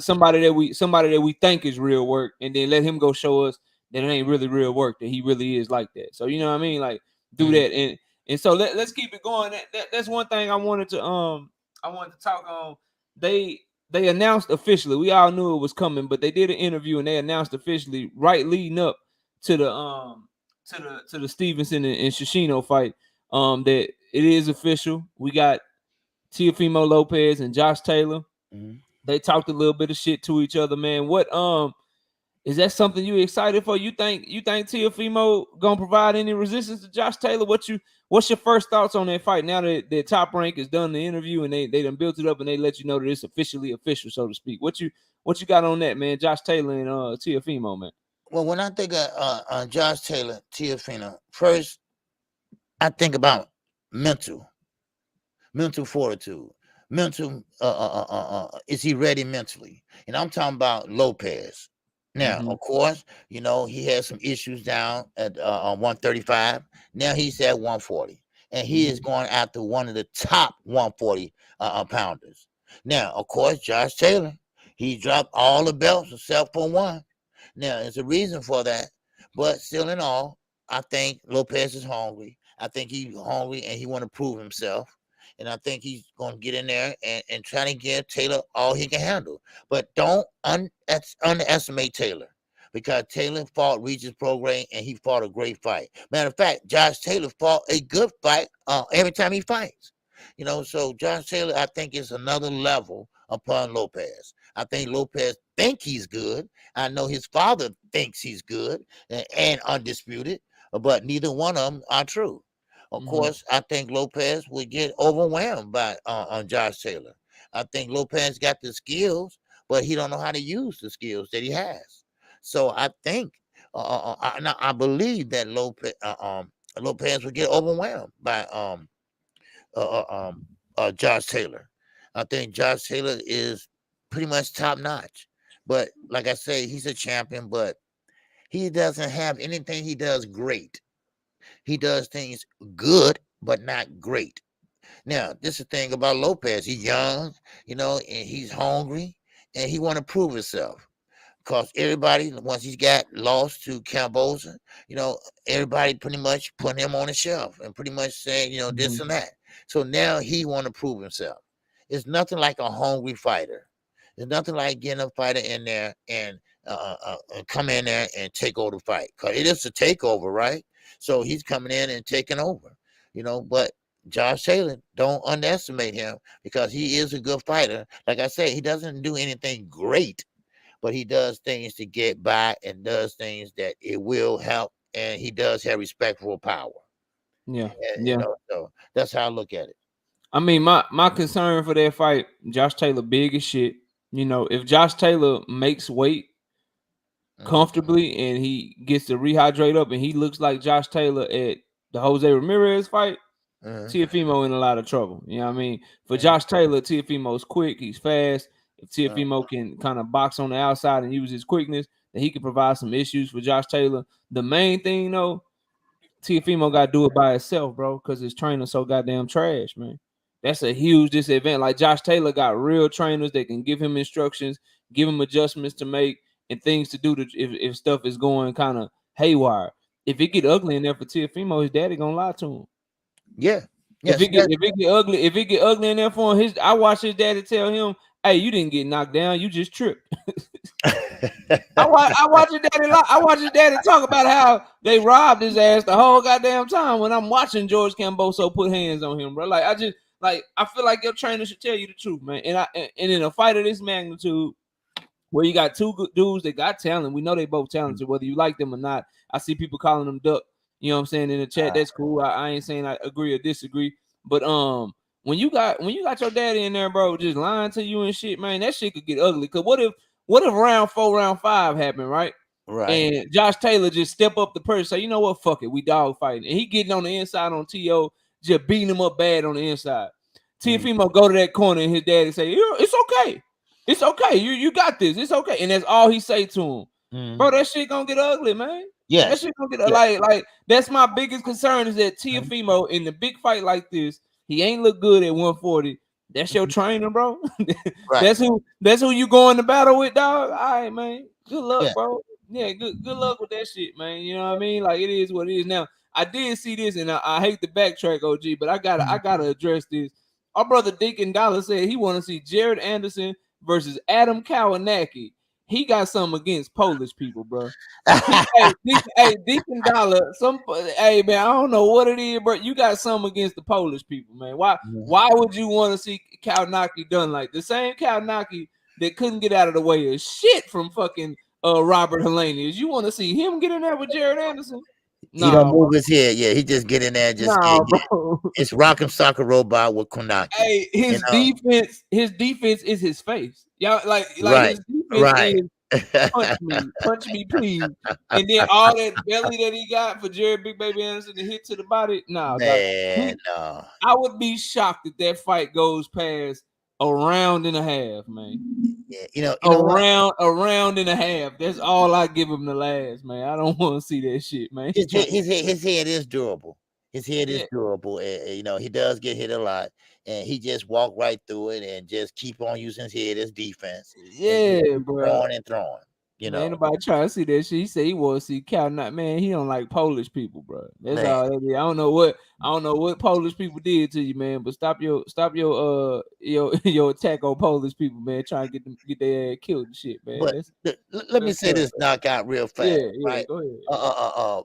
Speaker 4: somebody that we think is real work, and then let him go show us that it ain't really real work, that he really is like that. So you know what I mean? Like, do that, and so let's keep it going. That's one thing I wanted to talk on. They announced officially. We all knew it was coming, but they did an interview and they announced officially right leading up to the Stevenson and Shishino fight. That it is official. We got Teofimo Lopez and Josh Taylor. They talked a little bit of shit to each other, man. What is that something you excited for? You think Teofimo gonna provide any resistance to Josh Taylor? What's your first thoughts on that fight now that the Top Rank has done the interview and they done built it up and they let you know that it's officially official, so to speak? What you got on that, man? Josh Taylor and Teofimo, man.
Speaker 1: Well, when I think of Josh Taylor, Teofimo, first I think about mental fortitude. Mental, is he ready mentally? And I'm talking about Lopez. Now, of course, he had some issues down at 135. Now he's at 140. And he is going after one of the top 140 pounders. Now, of course, Josh Taylor, he dropped all the belts except for one. Now, there's a reason for that. But still in all, I think Lopez is hungry. I think he's hungry and he want to prove himself. And I think he's going to get in there and try to give Taylor all he can handle. But don't underestimate Taylor, because Taylor fought Regis Prograis and he fought a great fight. Matter of fact, Josh Taylor fought a good fight every time he fights. So Josh Taylor, I think, is another level upon Lopez. I think Lopez think he's good. I know his father thinks he's good and undisputed, but neither one of them are true. Of course, I think Lopez would get overwhelmed by on Josh Taylor. I think Lopez got the skills, but he don't know how to use the skills that he has. So I think I believe that Lopez would get overwhelmed by Josh Taylor. I think Josh Taylor is pretty much top notch. But like I say, he's a champion, but he doesn't have anything he does great. He does things good, but not great. Now, this is the thing about Lopez. He's young, and he's hungry, and he want to prove himself. Because everybody, once he got lost to Mendoza, everybody pretty much put him on the shelf and pretty much saying, this and that. So now he want to prove himself. It's nothing like a hungry fighter. It's nothing like getting a fighter in there and come in there and take over the fight. Because it is a takeover, right? So he's coming in and taking over, but Josh Taylor, don't underestimate him because he is a good fighter. Like I say, he doesn't do anything great, but he does things to get by and does things that it will help, and he does have respectful power.
Speaker 4: Yeah,
Speaker 1: and,
Speaker 4: yeah.
Speaker 1: So that's how I look at it.
Speaker 4: I mean, my concern for that fight, Josh Taylor big as shit. If Josh Taylor makes weight comfortably and he gets to rehydrate up and he looks like Josh Taylor at the Jose Ramirez fight, Teofimo in a lot of trouble. You know what I mean? For Josh Taylor, Teofimo's quick, he's fast. If Teofimo can kind of box on the outside and use his quickness, then he can provide some issues for Josh Taylor. The main thing, though, Teofimo got to do it by himself, bro, because his trainer's so goddamn trash, man. That's a huge disadvantage. Like Josh Taylor got real trainers that can give him instructions, give him adjustments to make, and things to do if stuff is going kind of haywire. If it get ugly in there for Teofimo, his daddy gonna lie to him.
Speaker 1: Yeah.
Speaker 4: If it get ugly in there for him, I watch his daddy tell him, "Hey, you didn't get knocked down, you just tripped." I watch his daddy talk about how they robbed his ass the whole goddamn time when I'm watching George Camboso put hands on him, bro. I feel like your trainer should tell you the truth, man. And in a fight of this magnitude, where you got two good dudes that got talent, we know they both talented, whether you like them or not. I see people calling them duck. You know what I'm saying in the chat? That's cool. I ain't saying I agree or disagree, but when you got your daddy in there, bro, just lying to you and shit, man, that shit could get ugly. Cause what if round 4, round 5 happened, right?
Speaker 1: Right.
Speaker 4: And Josh Taylor just step up the purse, say, you know what, fuck it, we dog fighting, and he getting on the inside on T.O., just beating him up bad on the inside. Teofimo go to that corner and his daddy say, it's okay. It's okay. You got this. It's okay. And that's all he say to him. Bro, that shit gonna get ugly, man.
Speaker 1: Yeah.
Speaker 4: That shit gonna get like that's my biggest concern is that Teofimo in the big fight like this, he ain't look good at 140. That's your trainer, bro. Right. That's who you going to battle with, dog. All right, man. Good luck, bro. Yeah, good luck with that shit, man. You know what I mean? Like it is what it is. Now, I did see this, and I hate to backtrack, OG, but I gotta address this. Our brother Deacon Dollar said he want to see Jared Anderson versus Adam Kawanacki. He got something against Polish people, bro. Deacon Dollar, man, I don't know what it is, but you got something against the Polish people, man. Why would you want to see Kawanacki done like the same Kawanacki that couldn't get out of the way of shit from fucking Robert Helenius? You want to see him get in there with Jared Anderson?
Speaker 1: He don't move his head. Yeah, he just get in there. It's Rock'em Soccer Robot with Konaki.
Speaker 4: Hey, his defense is his face. Y'all like
Speaker 1: right,
Speaker 4: his defense is punch me, please. And then all that belly that he got for Jared Big Baby Anderson to hit to the body. No. I would be shocked if that fight goes past a round and a half, man.
Speaker 1: Yeah,
Speaker 4: a round and a half. That's all I give him the last, man. I don't want to see that shit, man.
Speaker 1: His head is durable. His head is durable. He does get hit a lot, and he just walk right through it and just keep on using his head as defense.
Speaker 4: Yeah, bro.
Speaker 1: Throwing.
Speaker 4: Man, ain't nobody trying to see that shit. He said he want to see Kawanacki. Man, he don't like Polish people, bro. That's all that is. I don't know what Polish people did to you, man. But stop your attack on Polish people, man. Trying to get their ass killed and shit, man.
Speaker 1: But let me say this knockout real fast.
Speaker 4: Yeah,
Speaker 1: right?
Speaker 4: Go ahead.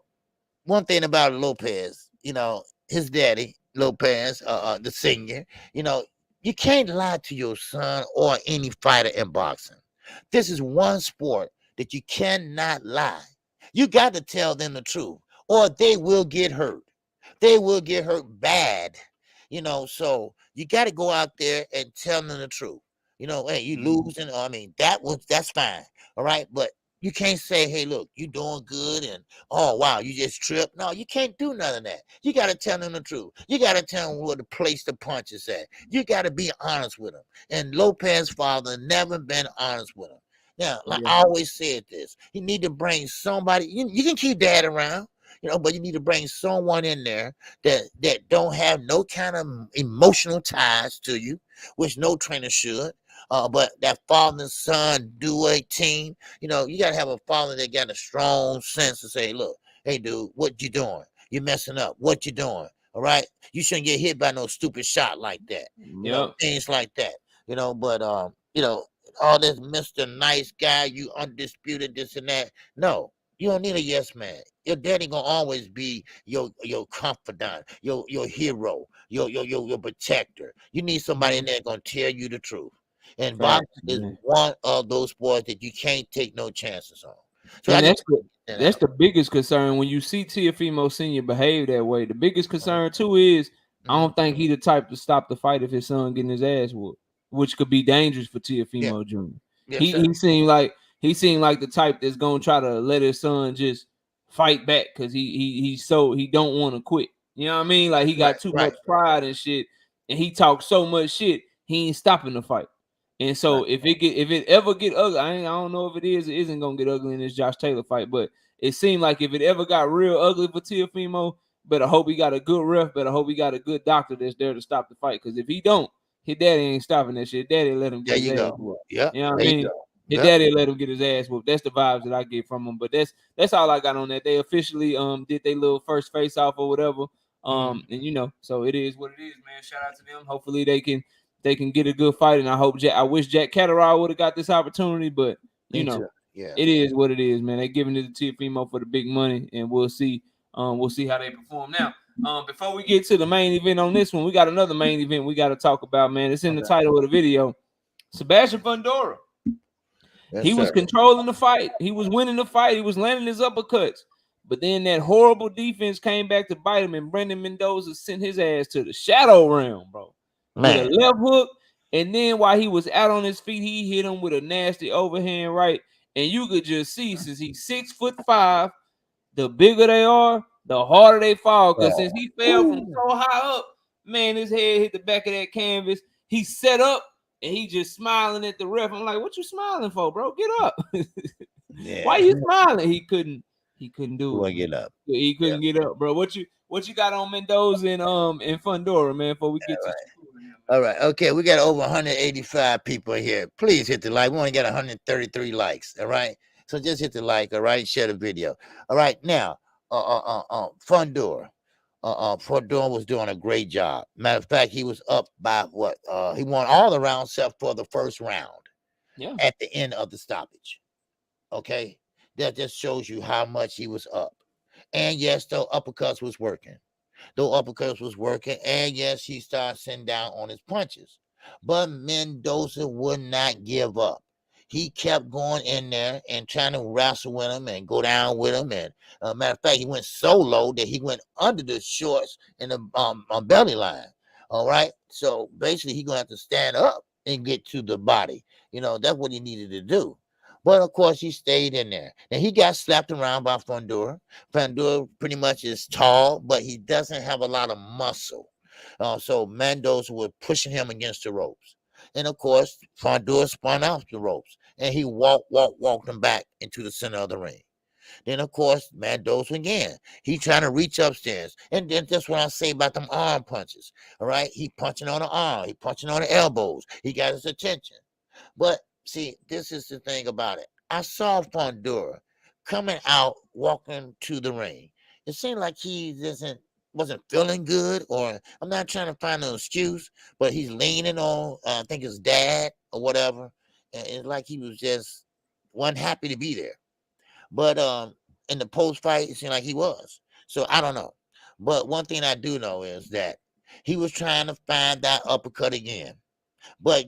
Speaker 1: One thing about Lopez, his daddy Lopez, the senior, you can't lie to your son or any fighter in boxing. This is one sport that you cannot lie. You got to tell them the truth, or they will get hurt. They will get hurt bad. So you got to go out there and tell them the truth. Hey, you losing. I mean, that's fine. All right. But you can't say, hey, look, you doing good, and oh wow, you just tripped. No, you can't do none of that. You got to tell them the truth. You got to tell them where to place the punches at. You got to be honest with them. And Lopez's father never been honest with him. Now, like I always said this, you need to bring somebody. You can keep dad around, but you need to bring someone in there that don't have no kind of emotional ties to you, which no trainer should. But that father and son do a team. You got to have a father that got a strong sense to say, look, hey, dude, what you doing? You messing up. What you doing? All right. You shouldn't get hit by no stupid shot like that. Things like that. But all this Mr. Nice Guy, you undisputed this and that. No, you don't need a yes man. Your daddy gonna always be your confidant, your hero, your protector. You need somebody in there gonna tell you the truth. And boxing is one of those sports that you can't take no chances on. So
Speaker 4: and that's the biggest concern when you see Teofimo Sr. behave that way. The biggest concern too is I don't think he the type to stop the fight if his son getting his ass whooped, which could be dangerous for Teofimo Jr. He seemed like the type that's gonna try to let his son just fight back because he don't want to quit. You know what I mean? Like he got too much pride and shit, and he talks so much shit, he ain't stopping the fight. And so if it ever get ugly, I don't know if it isn't gonna get ugly in this Josh Taylor fight, but it seemed like if it ever got real ugly for Teofimo, better hope he got a good ref, better hope he got a good doctor that's there to stop the fight. Because if he don't, his daddy ain't stopping that shit. Daddy let him get his ass whooped. Yeah, you know what I mean? His daddy let him get his ass whooped. That's the vibes that I get from him. But that's all I got on that. They officially did their little first face off or whatever. And so it is what it is, man. Shout out to them. Hopefully they can get a good fight, and I wish Jack Catterall would have got this opportunity, but it is what it is, man. They giving it to Teofimo for the big money, and we'll see how they perform. Now, before we get to the main event on this one, we got another main event we got to talk about, man. It's in the title of the video. Sebastian Fundora. He was controlling the fight. He was winning the fight. He was landing his uppercuts. But then that horrible defense came back to bite him, and Brendan Mendoza sent his ass to the shadow realm, bro. Man. With a left hook, and then while he was out on his feet, he hit him with a nasty overhand right. And you could just see, since he's 6'5", the bigger they are, the harder they fall. Because since he fell from so high up, man, his head hit the back of that canvas. He set up, and he just smiling at the ref. I'm like, what you smiling for, bro? Get up. Why you smiling? He couldn't do it. Get up. He couldn't get up, bro. What you got on Mendoza and Fundora, man, before we get to
Speaker 1: all right. Okay, we got over 185 people here. Please hit the like. We only got 133 likes. All right. So just hit the like, all right, share the video. All right. Now, Fundora. Fundora was doing a great job. Matter of fact, he was up by what? He won all the rounds except for the first round. Yeah. At the end of the stoppage. Okay. That just shows you how much he was up. And yes, the uppercuts was working. And yes, he started sitting down on his punches. But Mendoza would not give up. He kept going in there and trying to wrestle with him and go down with him. And matter of fact, he went so low that he went under the shorts in the belly line. All right. So basically, he's going to have to stand up and get to the body. That's what he needed to do. But of course, he stayed in there. And he got slapped around by Fundora. Fundora pretty much is tall, but he doesn't have a lot of muscle. So Mendoza was pushing him against the ropes. And of course, Fundora spun off the ropes. And he walked him back into the center of the ring. Then, of course, Mendoza again. He trying to reach upstairs. And then that's what I say about them arm punches. All right? He punching on the arm. He punching on the elbows. He got his attention. But see, this is the thing about it. I saw Fundora coming out, walking to the ring. It seemed like he wasn't feeling good, or I'm not trying to find an excuse, but he's leaning on, I think his dad or whatever. And it's like he was just wasn't happy to be there. But in the post-fight, it seemed like he was. So I don't know. But one thing I do know is that he was trying to find that uppercut again. but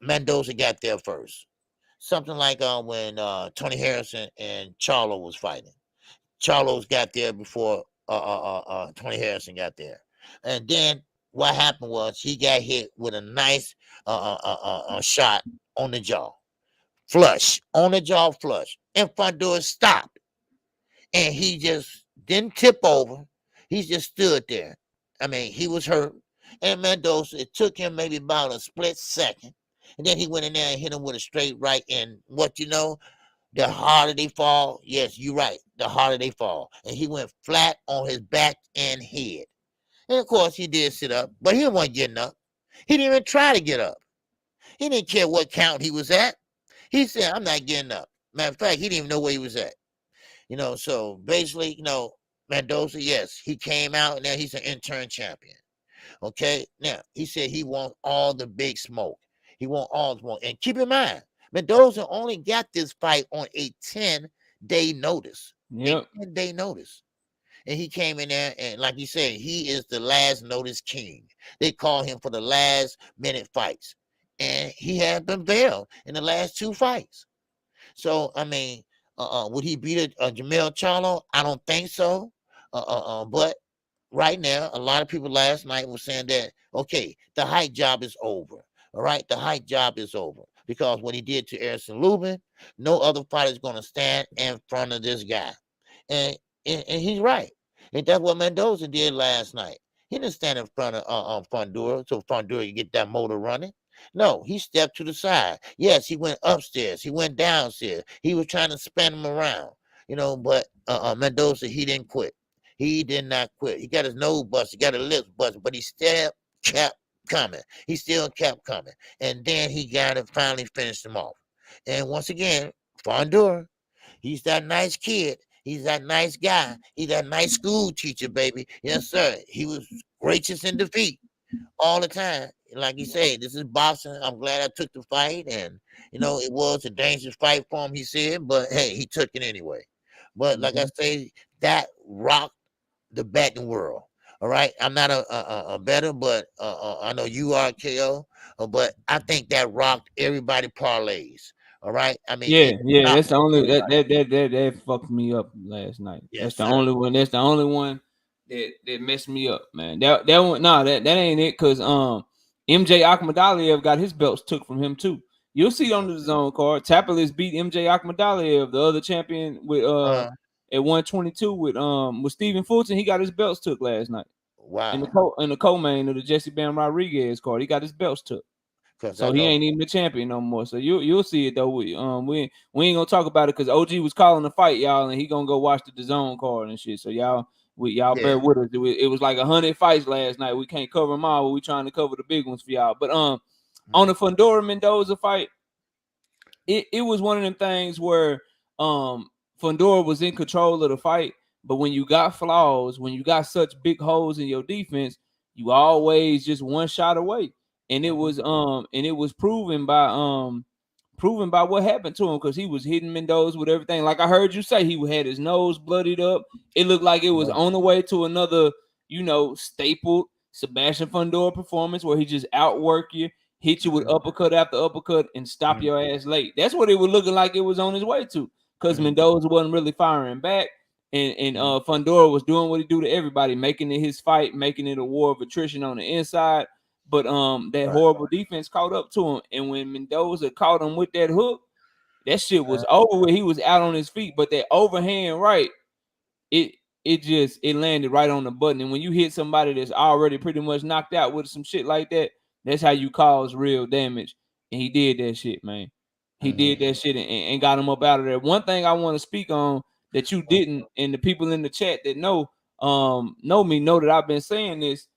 Speaker 1: Mendoza got there first. Something like when Tony Harrison and Charlo was fighting. Charlo's got there before Tony Harrison got there, and then what happened was he got hit with a nice shot on the jaw, flush on the jaw, flush, and Fundora stopped, and he just didn't tip over. He just stood there. I mean, he was hurt, and Mendoza. It took him maybe about a split second, and then he went in there and hit him with a straight right. And what you know, the harder they fall, yes, you're right. The harder they fall. And he went flat on his back and head. And of course, he did sit up, but he wasn't getting up. He didn't even try to get up. He didn't care what count he was at. He said, I'm not getting up. Matter of fact, he didn't even know where he was at. So basically, Mendoza, yes, he came out and now he's an interim champion. Okay? Now, he said he wants all the big smoke. He wants all the smoke. And keep in mind, Mendoza only got this fight on a 10-day notice.
Speaker 4: Yep.
Speaker 1: A 10-day notice. And he came in there, and like you said, he is the last notice king. They call him for the last minute fights. And he had been veiled in the last 2 fights. So, I mean, would he beat Jamel Charlo? I don't think so. But right now, a lot of people last night were saying that, okay, the height job is over. All right, the height job is over. Because what he did to Erison Lubin, no other fighter is going to stand in front of this guy. And he's right. And that's what Mendoza did last night. He didn't stand in front of Fundora so Fundora could get that motor running. No, he stepped to the side. Yes, he went upstairs. He went downstairs. He was trying to spin him around. But Mendoza, he didn't quit. He did not quit. He got his nose busted, got his lips busted, but he still kept coming. He still kept coming. And then he got it, finally finished him off. And once again, Fundora, he's that nice kid. He's that nice guy. He's that nice school teacher, baby. Yes, sir. He was gracious in defeat all the time. Like you say, this is boxing. I'm glad I took the fight. And, it was a dangerous fight for him, he said. But, hey, he took it anyway. But, like I say, that rocked the betting world. All right, I'm not a bettor, but I know you are, KO. But I think that rocked everybody parlays. All right, I mean,
Speaker 4: yeah. That's the only that fucked me up last night.
Speaker 1: Yes,
Speaker 4: that's the
Speaker 1: sir.
Speaker 4: only one. That's the only one that messed me up, man. That one, no, that ain't it. Cause MJ Akhmadaliev got his belts took from him too. You'll see on the zone card. Tapalis beat MJ Akhmadaliev, the other champion, with at 122 with Stephen Fulton. He got his belts took last night.
Speaker 1: Wow.
Speaker 4: In the co-main of the Jesse Bam Rodriguez card, he got his belts took. So he ain't even the champion no more. So you'll see it though. We ain't gonna talk about it because OG was calling the fight, y'all, and he gonna go watch the DAZN card and shit. So y'all bear with us. It was like 100 fights last night. We can't cover them all, but we trying to cover the big ones for y'all. But on the Fundora Mendoza fight, it was one of them things where Fundora was in control of the fight, but when you got flaws, when you got such big holes in your defense, you always just one shot away. And it was proven by what happened to him because he was hitting Mendoza with everything. Like I heard you say, he had his nose bloodied up. It looked like it was on the way to another, stapled Sebastian Fundora performance where he just outwork you, hit you with uppercut after uppercut, and stop your ass late. That's what it was looking like it was on his way to because Mendoza wasn't really firing back. And Fundora was doing what he do to everybody, making it his fight, making it a war of attrition on the inside. But that horrible defense caught up to him. And when Mendoza caught him with that hook, that shit was over with. He was out on his feet. But that overhand right, it landed right on the button. And when you hit somebody that's already pretty much knocked out with some shit like that, that's how you cause real damage. And he did that shit, man. He did that shit and got him up out of there. One thing I want to speak on that you didn't, and the people in the chat that know me know that I've been saying this.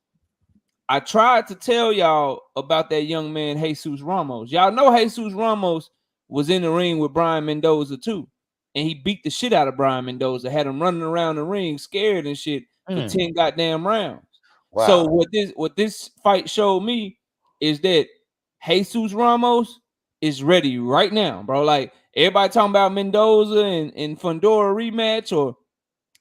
Speaker 4: I tried to tell y'all about that young man, Jesus Ramos. Y'all know Jesus Ramos was in the ring with Brian Mendoza too. And he beat the shit out of Brian Mendoza, had him running around the ring scared and shit for 10 goddamn rounds. Wow. So what this fight showed me is that Jesus Ramos is ready right now, bro. Like everybody talking about Mendoza and Fundora rematch or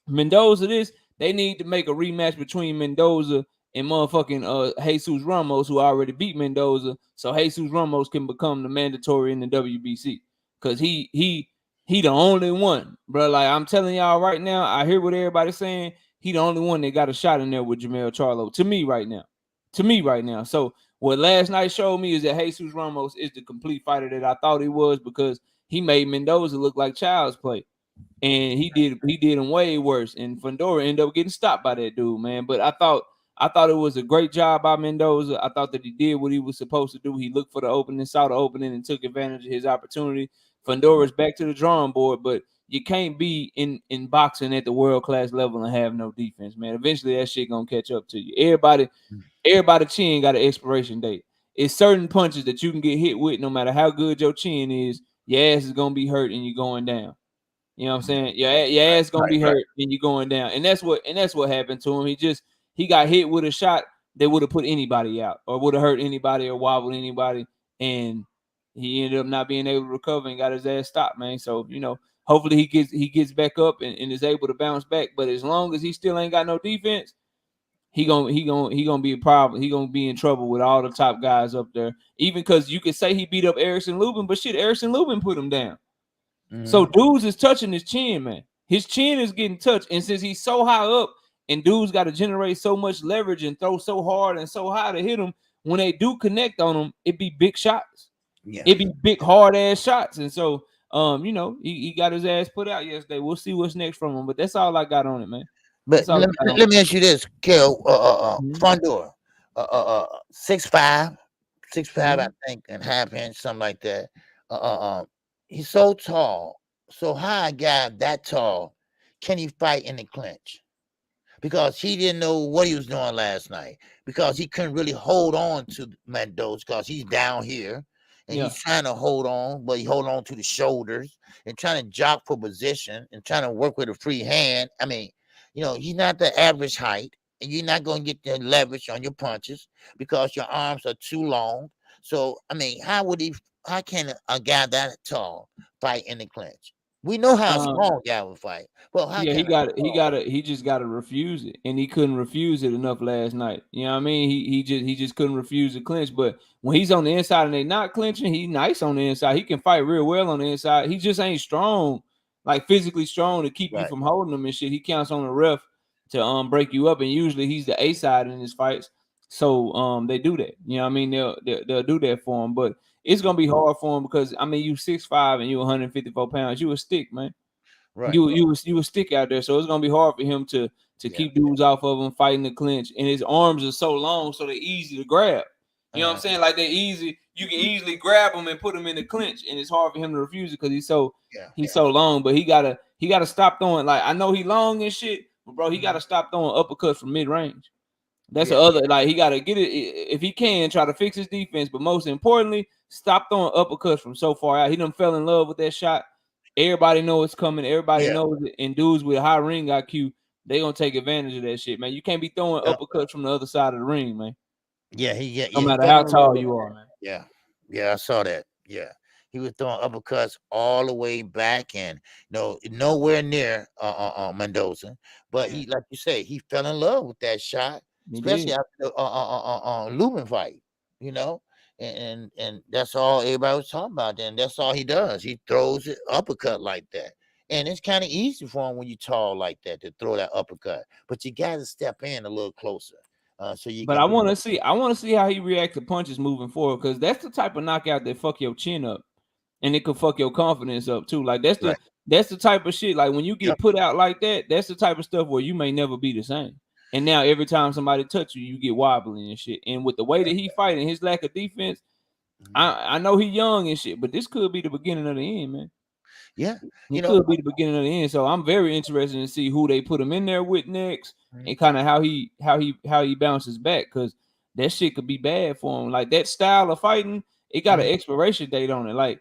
Speaker 4: Mendoza this. They need to make a rematch between Mendoza and motherfucking Jesus Ramos, who already beat Mendoza, so Jesus Ramos can become the mandatory in the WBC. Cause he the only one, bro. Like I'm telling y'all right now, I hear what everybody's saying. He the only one that got a shot in there with Jamel Charlo. To me right now. So what last night showed me is that Jesus Ramos is the complete fighter that I thought he was, because he made Mendoza look like child's play. And he did him way worse. And Fundora ended up getting stopped by that dude, man. But I thought it was a great job by Mendoza. I thought that he did what he was supposed to do. He looked for the opening, saw the opening, and took advantage of his opportunity. Fundora's back to the drawing board, but you can't be in boxing at the world class level and have no defense, man. Eventually that shit gonna catch up to you. Everybody chin got an expiration date. It's certain punches that you can get hit with, no matter how good your chin is, your ass is gonna be hurt and you're going down. You know what I'm saying? Your ass gonna be hurt and you're going down. And that's what happened to him. He got hit with a shot that would have put anybody out, or would have hurt anybody, or wobbled anybody, and he ended up not being able to recover and got his ass stopped, man. So, hopefully he gets back up and is able to bounce back. But as long as he still ain't got no defense, he gonna be a problem. He gonna be in trouble with all the top guys up there. Even because you could say he beat up Erickson Lubin, but shit, Erickson Lubin put him down. So dudes is touching his chin, man. His chin is getting touched, and since he's so high up, and dudes got to generate so much leverage and throw so hard and so high to hit him, when they do connect on him, it be big shots. Yeah, it be big hard ass shots, and so he got his ass put out yesterday. We'll see what's next from him, but that's all I got on it, man.
Speaker 1: But let me ask you this, Kel. Fundora, 6'5", I think, and half inch, something like that. He's so tall. So how a guy that tall can he fight in the clinch? Because he didn't know what he was doing last night. Because he couldn't really hold on to Mendoza because he's down here and he's trying to hold on, but he hold on to the shoulders and trying to jock for position and trying to work with a free hand. I mean, he's not the average height, and you're not going to get the leverage on your punches because your arms are too long. So, I mean, how can a guy that tall fight in the clinch? We know how a small guy would fight. Well,
Speaker 4: he just got to refuse it, and he couldn't refuse it enough last night. You know what I mean? He just couldn't refuse the clinch. But when he's on the inside and they not clinching, he's nice on the inside. He can fight real well on the inside. He just ain't strong, like physically strong to keep you from holding him and shit. He counts on the ref to break you up, and usually he's the A side in his fights. So they do that. You know what I mean? They'll do that for him, but it's gonna be hard for him because I mean you 6'5" and you 154 pounds. You a stick, man. Right. You a stick out there, so it's gonna be hard for him to keep dudes off of him fighting the clinch. And his arms are so long, so they're easy to grab. You know what I'm saying? Like they're easy. You can easily grab him and put him in the clinch, and it's hard for him to refuse it because he's so long. But he gotta stop throwing. Like I know he long and shit, but bro, he gotta stop throwing uppercuts from mid range. That's the other. Like he gotta get it if he can. Try to fix his defense, but most importantly, stop throwing uppercuts from so far out. He done fell in love with that shot. Everybody know it's coming. Everybody knows it. And dudes with high ring IQ, they gonna take advantage of that shit, man. You can't be throwing uppercuts from the other side of the ring, man. No matter how tall you are, man.
Speaker 1: I saw that. Yeah, he was throwing uppercuts all the way back, and nowhere near Mendoza. But he, like you say, he fell in love with that shot, especially after the Lubin fight. And that's all everybody was talking about. And that's all he does. He throws it uppercut like that. And it's kind of easy for him when you're tall like that to throw that uppercut. But you got to step in a little closer. But
Speaker 4: I want to see how he reacts to punches moving forward, because that's the type of knockout that fuck your chin up, and it could fuck your confidence up too. Like that's the type of shit. Like when you get put out like that, that's the type of stuff where you may never be the same. And now every time somebody touch you, you get wobbling and shit. And with the way that he fighting, his lack of defense, I know he young and shit, but this could be the beginning of the end, man.
Speaker 1: Yeah,
Speaker 4: it could be the beginning of the end. So I'm very interested to see who they put him in there with next, and kind of how he bounces back, because that shit could be bad for him. Like that style of fighting, it got an expiration date on it. Like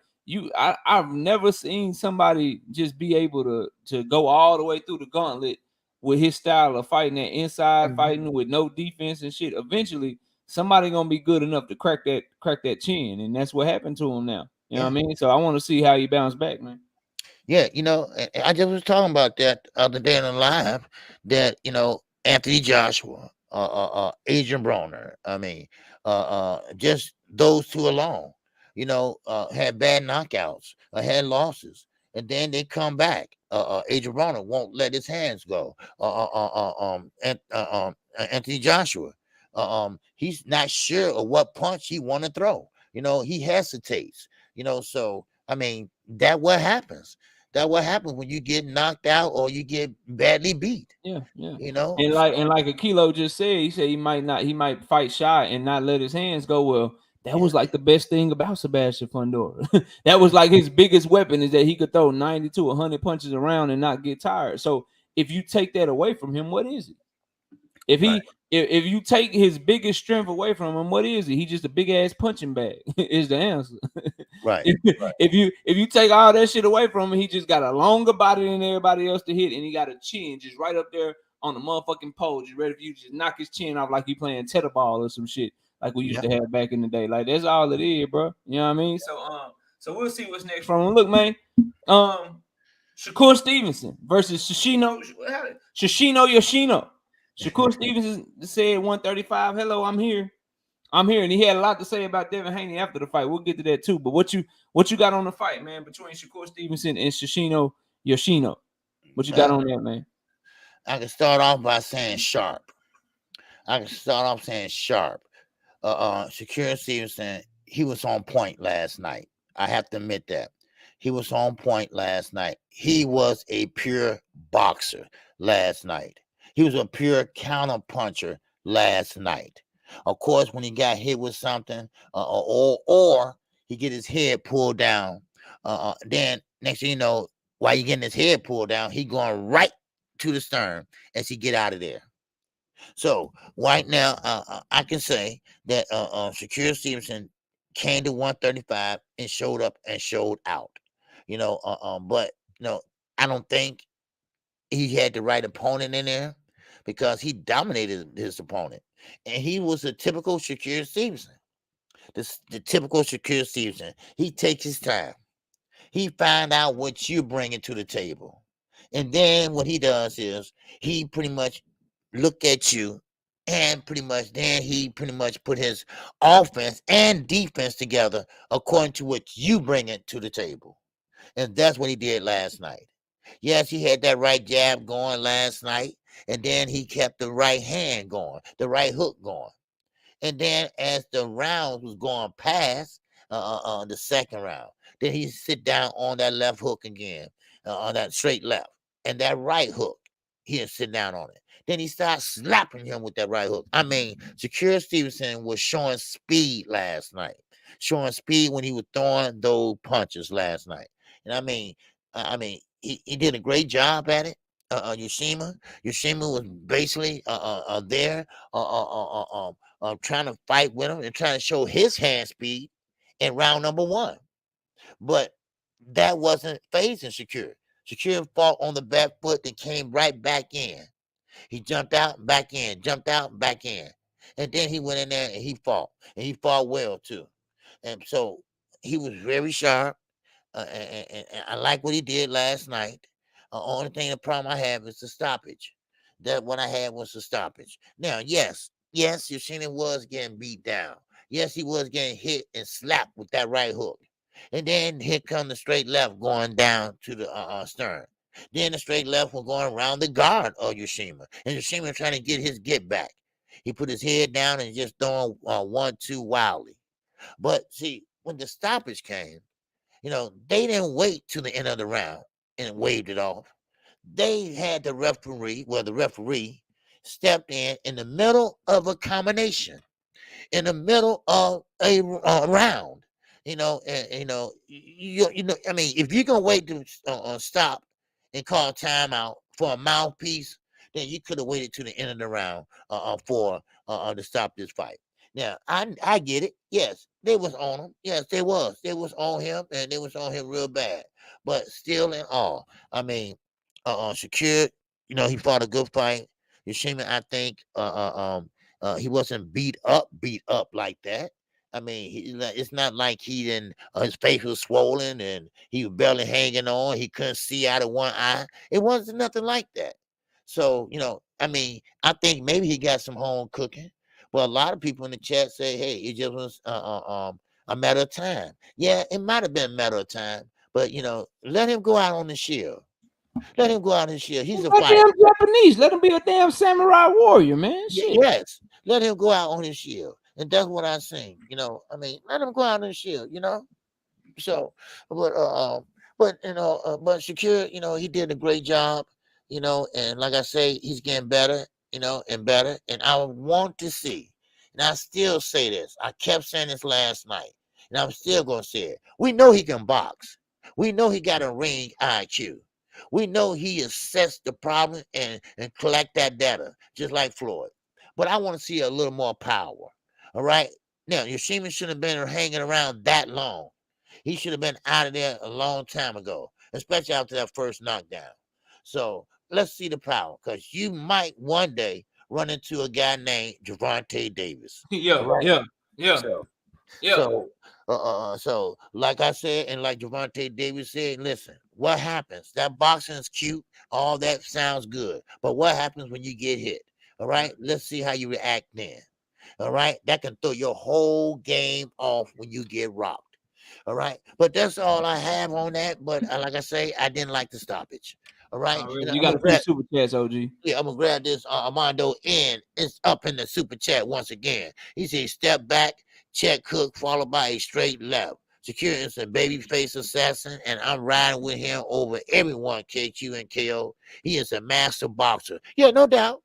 Speaker 4: I've never seen somebody just be able to go all the way through the gauntlet with his style of fighting, that inside fighting with no defense and shit. Eventually, somebody gonna be good enough to crack that chin, and that's what happened to him now. You know what I mean? So I want to see how he bounce back, man.
Speaker 1: Yeah, I just was talking about that other day in the live that, Anthony Joshua Adrian Broner. I mean, just those two alone, had bad knockouts, had losses, and then they come back. Adrian Broner won't let his hands go. Anthony Joshua, he's not sure of what punch he want to throw. He hesitates. So I mean, that what happens. That what happens when you get knocked out or you get badly beat.
Speaker 4: Yeah.
Speaker 1: So,
Speaker 4: And like Akilo just said, he said he might fight shy and not let his hands go. Well, that was like the best thing about Sebastian Fundora. That was like his biggest weapon, is that he could throw 90 to 100 punches around and not get tired. So if you take that away from him, what is it? If
Speaker 1: right.
Speaker 4: if you take his biggest strength away from him, what is it? He's just a big ass punching bag. Is the answer.
Speaker 1: Right.
Speaker 4: If you take all that shit away from him, he just got a longer body than everybody else to hit, and he got a chin just right up there on the motherfucking pole, just ready for you to just knock his chin off like he playing tetherball or some shit like we used to have back in the day. Like, that's all it is, bro. You know what I mean? So we'll see what's next from him. Look, man. Shakur Stevenson versus Yoshino. Shakur Stevenson said 135. Hello, I'm here. And he had a lot to say about Devin Haney after the fight. We'll get to that too. But what you got on the fight, man, between Shakur Stevenson and Yoshino? What you got on that, man?
Speaker 1: I can start off by saying sharp. Shakur Stevenson, he was on point last night. I have to admit that. He was on point last night. He was a pure boxer last night. He was a pure counter puncher last night. Of course, when he got hit with something, or he get his head pulled down, then next thing you know, while you getting his head pulled down, he going right to the stern as he get out of there. So right now, I can say that Shakur Stevenson came to 135 and showed up and showed out. But I don't think he had the right opponent in there, because he dominated his opponent, and he was a typical Shakur Stevenson. The typical Shakur Stevenson. He takes his time. He find out what you're bringing to the table, and then what he does is he pretty much look at you, and he pretty much put his offense and defense together according to what you bring it to the table, and that's what he did last night. Yes, he had that right jab going last night, and then he kept the right hand going, the right hook going. And then as the rounds was going past the second round, then he sit down on that left hook again, on that straight left, and that right hook, he'll sit down on it. Then he starts slapping him with that right hook. I mean, Shakur Stevenson was showing speed last night, showing speed when he was throwing those punches last night. And I mean, he did a great job at it. Yoshima was basically there, trying to fight with him and trying to show his hand speed in round number one. But that wasn't phasing Shakur. Shakur fought on the back foot and came right back in. He jumped out, back in, jumped out, back in. And then he went in there and he fought. And he fought well too. And so he was very sharp. And I like what he did last night. Only thing, the problem I have is the stoppage. That what I had was the stoppage. Now, yes, Yoshino was getting beat down. Yes, he was getting hit and slapped with that right hook. And then here come the straight left going down to the stern. Then the straight left was going around the guard of Yoshino. And Yoshino trying to get his get back. He put his head down and just throwing 1-2 wildly. But see, when the stoppage came, they didn't wait till the end of the round and waved it off. They had the referee stepped in the middle of a combination, in the middle of a round. I mean, if you're gonna wait to stop and call timeout for a mouthpiece, then you could have waited to the end of the round for to stop this fight. Now, I get it. Yes, they was on him. Yes, they was. They was on him, and they was on him real bad. But still in all, I mean, Shakur, he fought a good fight. Yoshima, I think, he wasn't beat up like that. I mean, it's not like he didn't. His face was swollen and he was barely hanging on. He couldn't see out of one eye. It wasn't nothing like that. So, I mean, I think maybe he got some home cooking. But a lot of people in the chat say, hey, it just was a matter of time. Yeah, it might have been a matter of time, but let him go out on the shield. Let him go out and shield. He's a fighter.
Speaker 4: Damn Japanese. Let him be a damn samurai warrior, man. Shit.
Speaker 1: Yes, let him go out on his shield, and that's what I sing. I mean, let him go out on his shield. So, but but Shakur, he did a great job. And like I say, he's getting better. And better. And I want to see, and I still say this. I kept saying this last night, and I'm still gonna say it. We know he can box. We know he got a ring IQ. We know he assessed the problem and collect that data, just like Floyd. But I want to see a little more power. All right. Now, Yoshima shouldn't have been hanging around that long. He should have been out of there a long time ago, especially after that first knockdown. So let's see the power, because you might one day run into a guy named Gervonta Davis.
Speaker 4: Yeah,
Speaker 1: right?
Speaker 4: yeah.
Speaker 1: So like I said, and like Gervonta Davis said, listen, what happens? That boxing is cute, all that sounds good, but what happens when you get hit? All right, let's see how you react then. All right, that can throw your whole game off when you get rocked. All right, but that's all I have on that. But like I say, I didn't like the stoppage. All right,
Speaker 4: you got a few super chats, OG.
Speaker 1: Yeah, I'm gonna grab this. Armando N is up in the super chat once again. He says, "Step back, check hook, followed by a straight left. Shakur is a babyface assassin, and I'm riding with him over everyone. KQ and KO. He is a master boxer. Yeah, no doubt,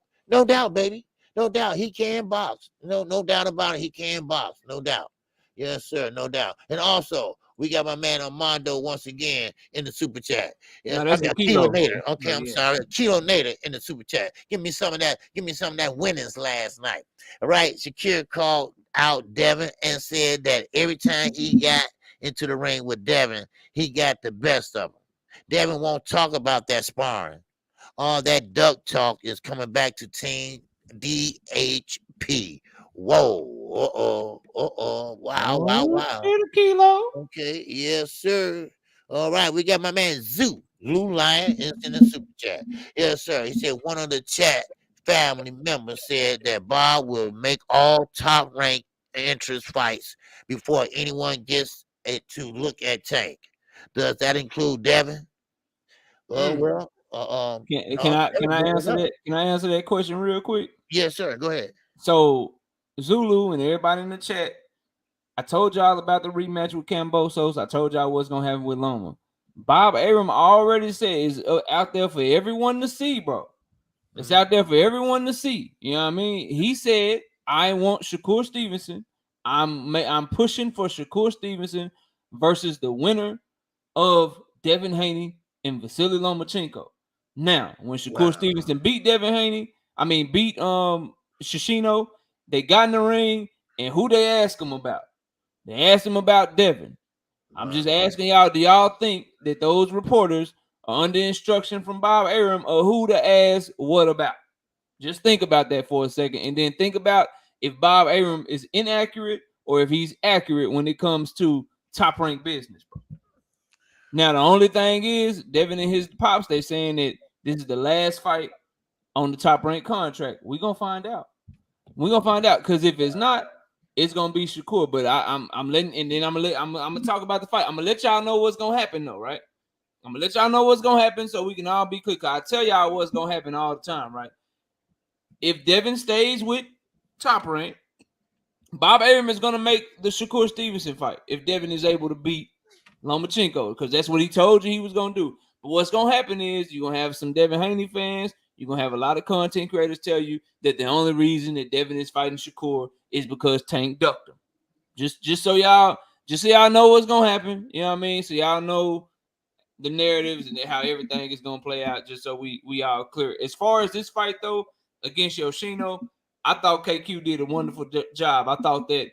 Speaker 1: baby, no doubt. He can box. No doubt about it. He can box. No doubt. Yes, sir, no doubt. And also, we got my man Armando once again in the super chat.
Speaker 4: Yeah, that's
Speaker 1: Kilo Nader. Okay, I'm sorry. Kilo Nader in the super chat. Give me some of that. Give me some of that winnings last night. All right. Shakur called out Devin and said that every time he got into the ring with Devin, he got the best of him. Devin won't talk about that sparring. All that duck talk is coming back to Team DHP. Whoa. Wow.
Speaker 4: Kilo.
Speaker 1: Okay, yes, sir. All right, we got my man Zoo Lion is in the super chat. Yes, sir. He said one of the chat family members said that Bob will make all top rank interest fights before anyone gets to look at Tank. Does that include Devin? Well,
Speaker 4: can I answer that? Can I answer that question real quick?
Speaker 1: Yes, sir. Go ahead.
Speaker 4: So Zulu and everybody in the chat, I told y'all about the rematch with Kambosos. I told y'all what's gonna happen with Loma. Bob Arum already said it's out there for everyone to see, bro. It's out there for everyone to see. You know what I mean? He said, "I want Shakur Stevenson. I'm pushing for Shakur Stevenson versus the winner of Devin Haney and Vasily Lomachenko." Now, when Shakur Stevenson beat Devin Haney, beat Shishino, they got in the ring, and who they asked him about? They asked him about Devin. I'm just asking y'all, do y'all think that those reporters are under instruction from Bob Arum or who to ask what about? Just think about that for a second, and then think about if Bob Arum is inaccurate or if he's accurate when it comes to top rank business, bro. Now, the only thing is, Devin and his pops, they saying that this is the last fight on the top rank contract. We're gonna find out. Because if it's not, it's gonna be Shakur. But I'm letting, and then I'm gonna talk about the fight. I'm gonna let y'all know what's gonna happen, though, right? I'm gonna let y'all know what's gonna happen so we can all be clear. I tell y'all what's gonna happen all the time, right? If Devin stays with top rank, Bob Arum is gonna make the Shakur Stevenson fight if Devin is able to beat Lomachenko, because that's what he told you he was gonna do. But what's gonna happen is you're gonna have some Devin Haney fans. You're gonna have a lot of content creators tell you that the only reason that Devin is fighting Shakur is because Tank ducked him. Just so y'all know what's gonna happen. You know what I mean? So y'all know the narratives and how everything is gonna play out. Just so we all clear. As far as this fight though against Yoshino, I thought KQ did a wonderful job. I thought that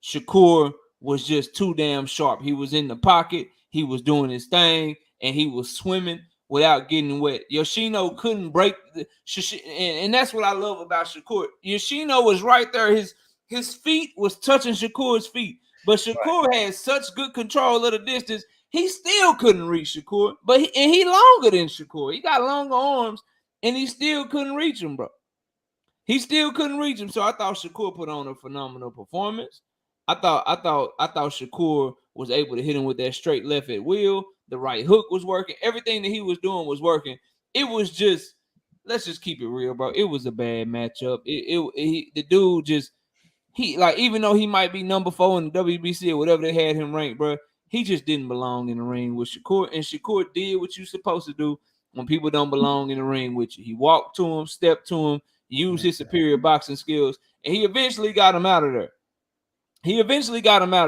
Speaker 4: Shakur was just too damn sharp. He was in the pocket. He was doing his thing, and he was swimming without getting wet. Yoshino couldn't break and that's what I love about Shakur. Yoshino was right there. His feet was touching Shakur's feet, but Shakur had such good control of the distance. he still couldn't reach Shakur. But he longer than Shakur. He got longer arms, and he still couldn't reach him, bro. He still couldn't reach him. So I thought Shakur put on a phenomenal performance. I thought Shakur was able to hit him with that straight left at will. The right hook was working. Everything that he was doing was working. It was just, let's just keep it real, bro. It was a bad matchup. The dude just, even though he might be number 4 in the WBC or whatever they had him ranked, bro, he just didn't belong in the ring with Shakur. And Shakur did what you're supposed to do when people don't belong in the ring with you. He walked to him, stepped to him, used his superior boxing skills, and he eventually got him out of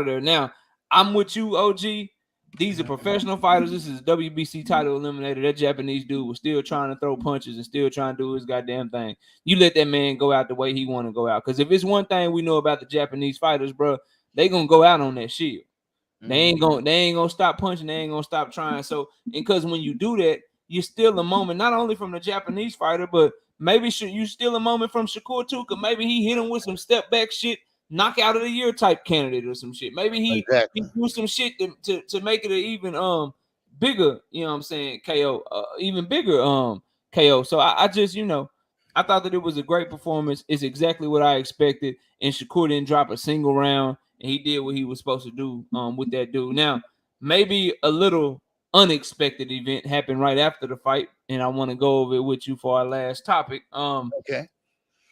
Speaker 4: there. Now, I'm with you, OG. These are professional fighters. This is a WBC title eliminator. That Japanese dude was still trying to throw punches and still trying to do his goddamn thing. You let that man go out the way he want to go out. Because if it's one thing we know about the Japanese fighters, bro, they gonna go out on that shield. They ain't gonna stop punching. They ain't gonna stop trying. So, because when you do that, you steal a moment not only from the Japanese fighter, but maybe you steal a moment from Shakur too. Because maybe he hit him with some step back shit, knockout of the year type candidate or some shit. Maybe he do some shit to make it an even bigger, you know what I'm saying, KO, even bigger KO. So I just, I thought that it was a great performance. It's exactly what I expected. And Shakur didn't drop a single round, and he did what he was supposed to do with that dude. Now, maybe a little unexpected event happened right after the fight, and I want to go over it with you for our last topic.
Speaker 1: Okay.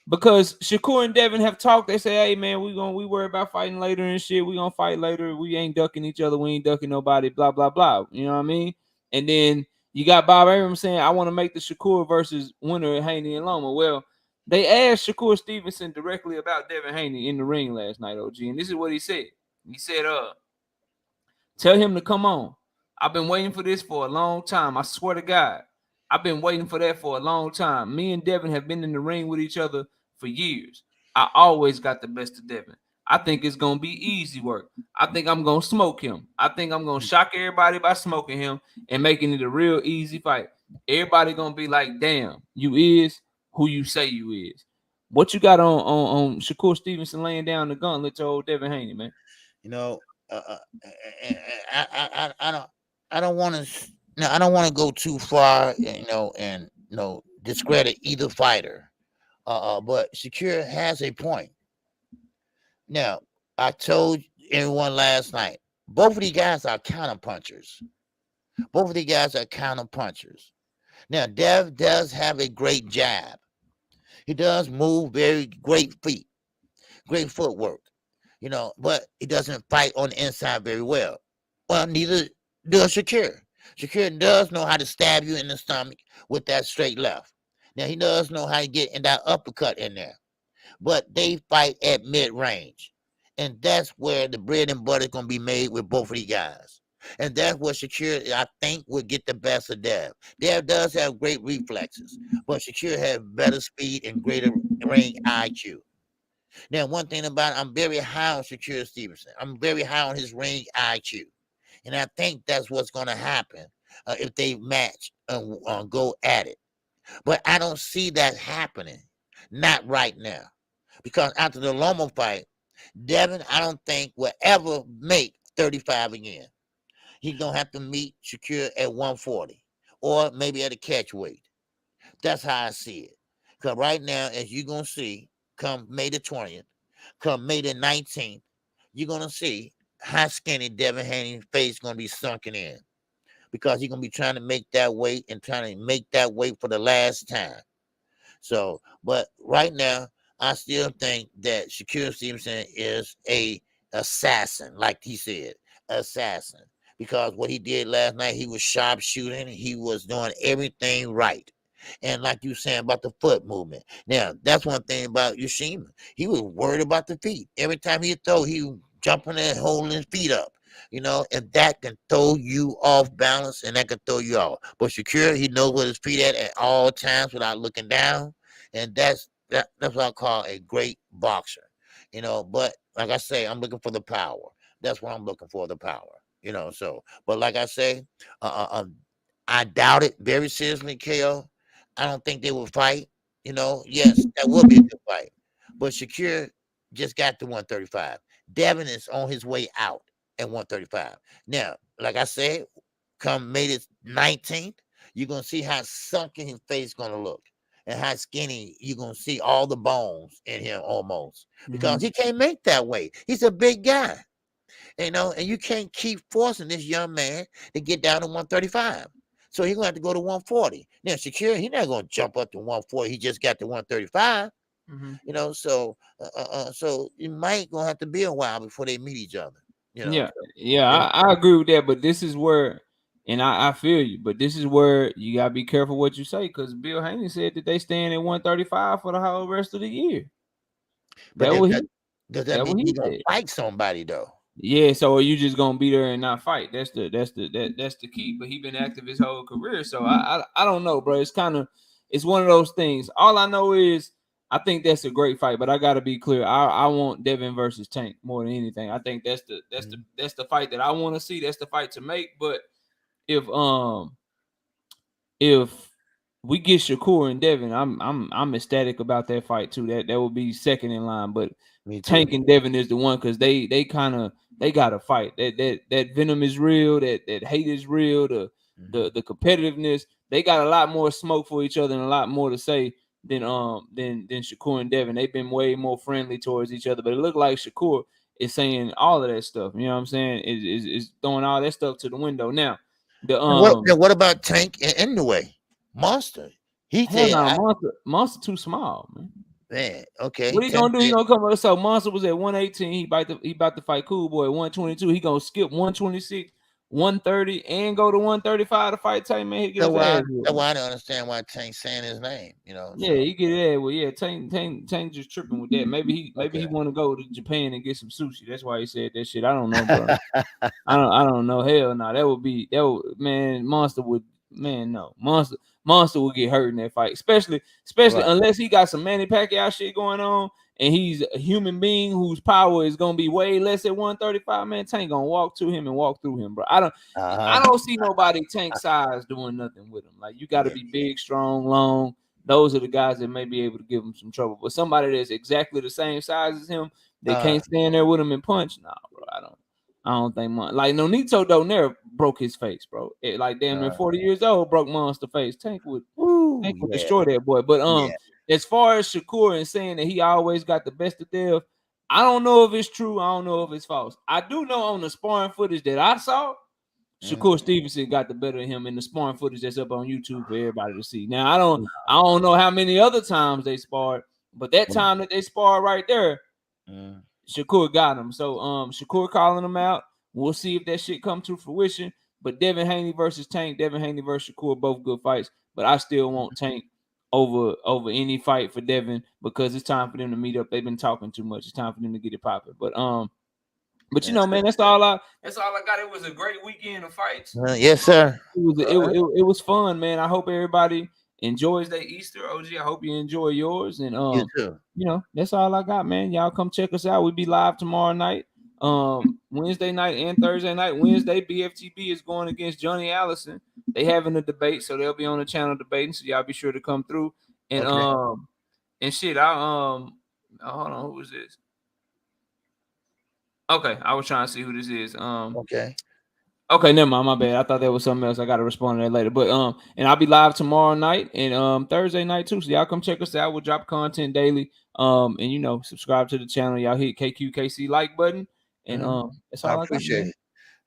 Speaker 4: Because Shakur and Devin have talked. They say, hey, man, we worry about fighting later and shit. We gonna fight later. We ain't ducking each other. We ain't ducking nobody, blah, blah, blah. You know what I mean? And then you got Bob Arum saying, I want to make the Shakur versus winner of Haney and Loma. Well, they asked Shakur Stevenson directly about Devin Haney in the ring last night, OG. And this is what he said. He said, tell him to come on. I've been waiting for this for a long time. I swear to God. I've been waiting for that for a long time. Me and Devin have been in the ring with each other for years. I always got the best of Devin. I think it's going to be easy work. I think I'm going to smoke him. I think I'm going to shock everybody by smoking him and making it a real easy fight. Everybody going to be like, damn, you is who you say you is. What you got on Shakur Stevenson laying down the gauntlet to old Devin Haney, man?
Speaker 1: I don't want to go too far, and discredit either fighter. But Shakur has a point. Now, I told everyone last night, both of these guys are counter punchers. Now, Dev does have a great jab. He does move very great feet, great footwork, but he doesn't fight on the inside very well. Well, neither does Shakur. Shakur does know how to stab you in the stomach with that straight left. Now, he does know how to get in that uppercut in there. But they fight at mid-range. And that's where the bread and butter is going to be made with both of these guys. And that's what Shakur, I think, will get the best of Dev. Dev does have great reflexes, but Shakur has better speed and greater ring IQ. Now, one thing about it, I'm very high on Shakur Stevenson. I'm very high on his ring IQ. And I think that's what's going to happen if they match and go at it. But I don't see that happening. Not right now. Because after the Loma fight, Devin, I don't think, will ever make 35 again. He's going to have to meet Shakur at 140 or maybe at a catch weight. That's how I see it. Because right now, as you're going to see, come May the 20th, come May the 19th, you're going to see how skinny Devin Haney's face is going to be sunken in. Because he's going to be trying to make that weight and trying to make that weight for the last time. So, but right now, I still think that Shakur Stevenson is a assassin, like he said, assassin. Because what he did last night, he was sharp shooting. He was doing everything right. And like you saying about the foot movement. Now, that's one thing about Yoshima. He was worried about the feet. Every time he throw, he was jumping and holding his feet up. And that can throw you off balance, and that can throw you off. But Shakur, he knows where his feet at all times without looking down. And that's what I call a great boxer. But like I say, I'm looking for the power. That's what I'm looking for, the power. But like I say, I doubt it very seriously, KO. I don't think they will fight. Yes, that will be a good fight. But Shakur just got to 135. Devin is on his way out. at 135. Now, like I said, come May the 19th, you're gonna see how sunken his face gonna look and how skinny you're gonna see all the bones in him almost because he can't make that weight. He's a big guy, and you can't keep forcing this young man to get down to 135. So he's gonna have to go to 140. Now, Shakur, he's not gonna jump up to 140. He just got to 135. So it might gonna have to be a while before they meet each other.
Speaker 4: Yeah,
Speaker 1: Yeah.
Speaker 4: I agree with that, but this is where, and I feel you, but this is where you gotta be careful what you say, because Bill Haney said that they staying at 135 for the whole rest of the year.
Speaker 1: But
Speaker 4: That what he
Speaker 1: does that
Speaker 4: that
Speaker 1: mean
Speaker 4: what he
Speaker 1: he's gonna
Speaker 4: said.
Speaker 1: fight somebody though?
Speaker 4: Yeah, so are you just gonna be there and not fight? That's the key. But he been active his whole career, so I don't know, bro. It's one of those things. All I know is I think that's a great fight, but I gotta be clear. I want Devin versus Tank more than anything. I think that's the fight that I want to see. That's the fight to make. But if we get Shakur and Devin, I'm ecstatic about that fight too. That would be second in line. But Tank and Devin is the one, because they gotta fight. That venom is real. That hate is real. The competitiveness. They got a lot more smoke for each other and a lot more to say than Shakur and Devin. They've been way more friendly towards each other. But it looked like Shakur is saying all of that stuff. You know what I'm saying? Is throwing all that stuff to the window. Now,
Speaker 1: what about Tank in the way? Monster. He
Speaker 4: hell
Speaker 1: said,
Speaker 4: no, Monster too small, man.
Speaker 1: man, okay.
Speaker 4: What he gonna do? He gonna come up. So Monster was at 118. He about to fight Cool Boy at 122. He gonna skip 126, 130, and go to 135 to fight Tank. Man, he get his ass.
Speaker 1: That's why I don't understand why Tank's saying his name.
Speaker 4: Yeah, he get it. Well, yeah, Tank just tripping with that. Maybe he want to go to Japan and get some sushi. That's why he said that shit. I don't know, bro. I don't know. Hell no. Man. Monster would. Man, no. Monster will get hurt in that fight, especially right. Unless he got some Manny Pacquiao shit going on, and he's a human being whose power is gonna be way less at 135. Man, Tank gonna walk to him and walk through him, bro. I don't see nobody Tank size doing nothing with him. Like, you got to be big, strong, long. Those are the guys that may be able to give him some trouble. But somebody that's exactly the same size as him, they can't stand there with him and punch. Nah, bro, I don't think like Nonito Donaire broke his face, bro. Like damn near 40 years old, broke Monster face. Tank would destroy that boy. But as far as Shakur and saying that he always got the best of Dev, I don't know if it's true. I don't know if it's false. I do know on the sparring footage that I saw, Shakur Stevenson got the better of him in the sparring footage that's up on YouTube for everybody to see. Now I don't know how many other times they sparred, but that time that they sparred right there, Shakur got him. So Shakur calling him out. We'll see if that shit come to fruition. But Devin Haney versus Tank, Devin Haney versus Shakur, both good fights. But I still want Tank over any fight for Devin, because it's time for them to meet up. They've been talking too much. It's time for them to get it popping. But you know, man, that's all I got. It was a great weekend of fights.
Speaker 1: Yes, sir.
Speaker 4: It was fun, man. I hope everybody enjoys their Easter. OG, I hope you enjoy yours. And
Speaker 1: you too.
Speaker 4: You know, that's all I got, man. Y'all come check us out. We'll be live tomorrow night, Wednesday night and Thursday night. Wednesday, BFTB is going against Johnny Allison. They having a debate, so they'll be on the channel debating. So y'all be sure to come through. And and shit, hold on, who is this? Okay, I was trying to see who this is. Okay, never mind. My bad. I thought that was something else. I got to respond to that later. But and I'll be live tomorrow night and Thursday night too. So y'all come check us out. We'll drop content daily. And you know, subscribe to the channel. Y'all hit KQKC like button. And that's all I
Speaker 1: appreciate it.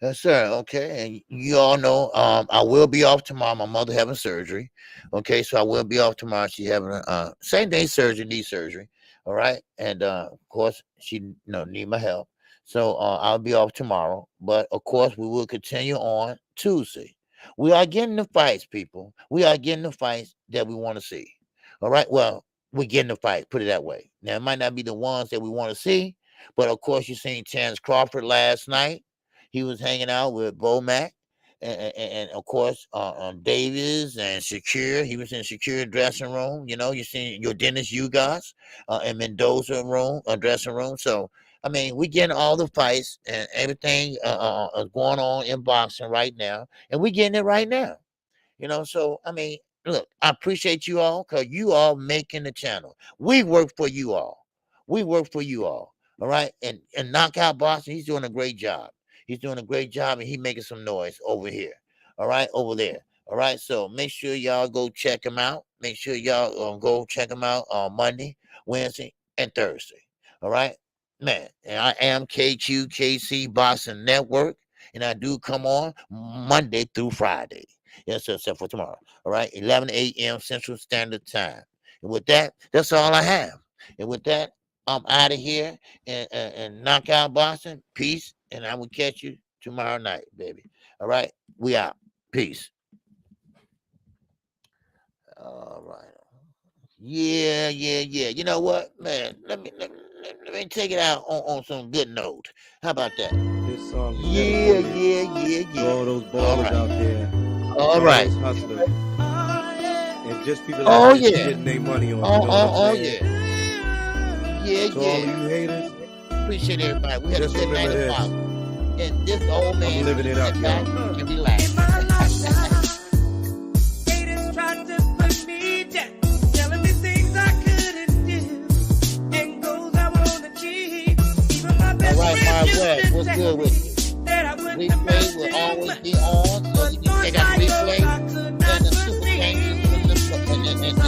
Speaker 1: Yes, sir. Okay, and you all know I will be off tomorrow. My mother having surgery. Okay, so I will be off tomorrow. She having a same day surgery, knee surgery. All right, and of course she need my help. So I'll be off tomorrow, but of course we will continue on Tuesday. We are getting the fights, people. We are getting the fights that we want to see. All right. Well, we're getting the fights. Put it that way. Now it might not be the ones that we want to see, but of course you seen Terrence Crawford last night. He was hanging out with Bomac, and of course Davis and Shakur. He was in Shakur dressing room. You know, you seen your Dennis Ugas and Mendoza dressing room. So. I mean, we're getting all the fights and everything going on in boxing right now, and we're getting it right now. You know, so I mean, look, I appreciate you all because you all making the channel. We work for you all. We work for you all. All right, and Knockout Boxing, he's doing a great job. He's doing a great job, and he making some noise over here. All right, over there. All right, so make sure y'all go check him out. Make sure y'all go check him out on Monday, Wednesday, and Thursday. All right, man. And I am KQKC Boxing Network, and I do come on Monday through Friday. Yes, except for tomorrow. All right, 11 a.m. Central Standard Time. And with that, that's all I have. And with that, I'm out of here and knockout boxing. Peace, and I will catch you tomorrow night, baby. All right, we out. Peace. All right. Yeah. You know what, man? Let me take it out on some good note. How about that?
Speaker 5: This song is
Speaker 1: Yeah.
Speaker 5: for all those ballers out there.
Speaker 1: All right.
Speaker 5: Those hustlers. And just people
Speaker 1: Oh,
Speaker 5: that
Speaker 1: yeah.
Speaker 5: getting their money on.
Speaker 1: Oh,
Speaker 5: yeah. To all
Speaker 1: Yeah.
Speaker 5: you haters,
Speaker 1: Appreciate everybody. We had a
Speaker 5: just
Speaker 1: good night
Speaker 5: remember
Speaker 1: of
Speaker 5: this.
Speaker 1: boxing. And this old man
Speaker 5: I'm living it up,
Speaker 1: sit back
Speaker 5: y'all.
Speaker 1: and relax.
Speaker 6: Haters tried to put me down, telling me things I couldn't do, and goals I won't achieve. Even my best
Speaker 1: All right,
Speaker 6: friend
Speaker 1: my
Speaker 6: used
Speaker 1: word.
Speaker 6: to
Speaker 1: What's
Speaker 6: say
Speaker 1: good with you?
Speaker 6: that I wouldn't
Speaker 1: Replay will
Speaker 6: amount to
Speaker 1: always
Speaker 6: much.
Speaker 1: be on, so you can check out replay and the super changes and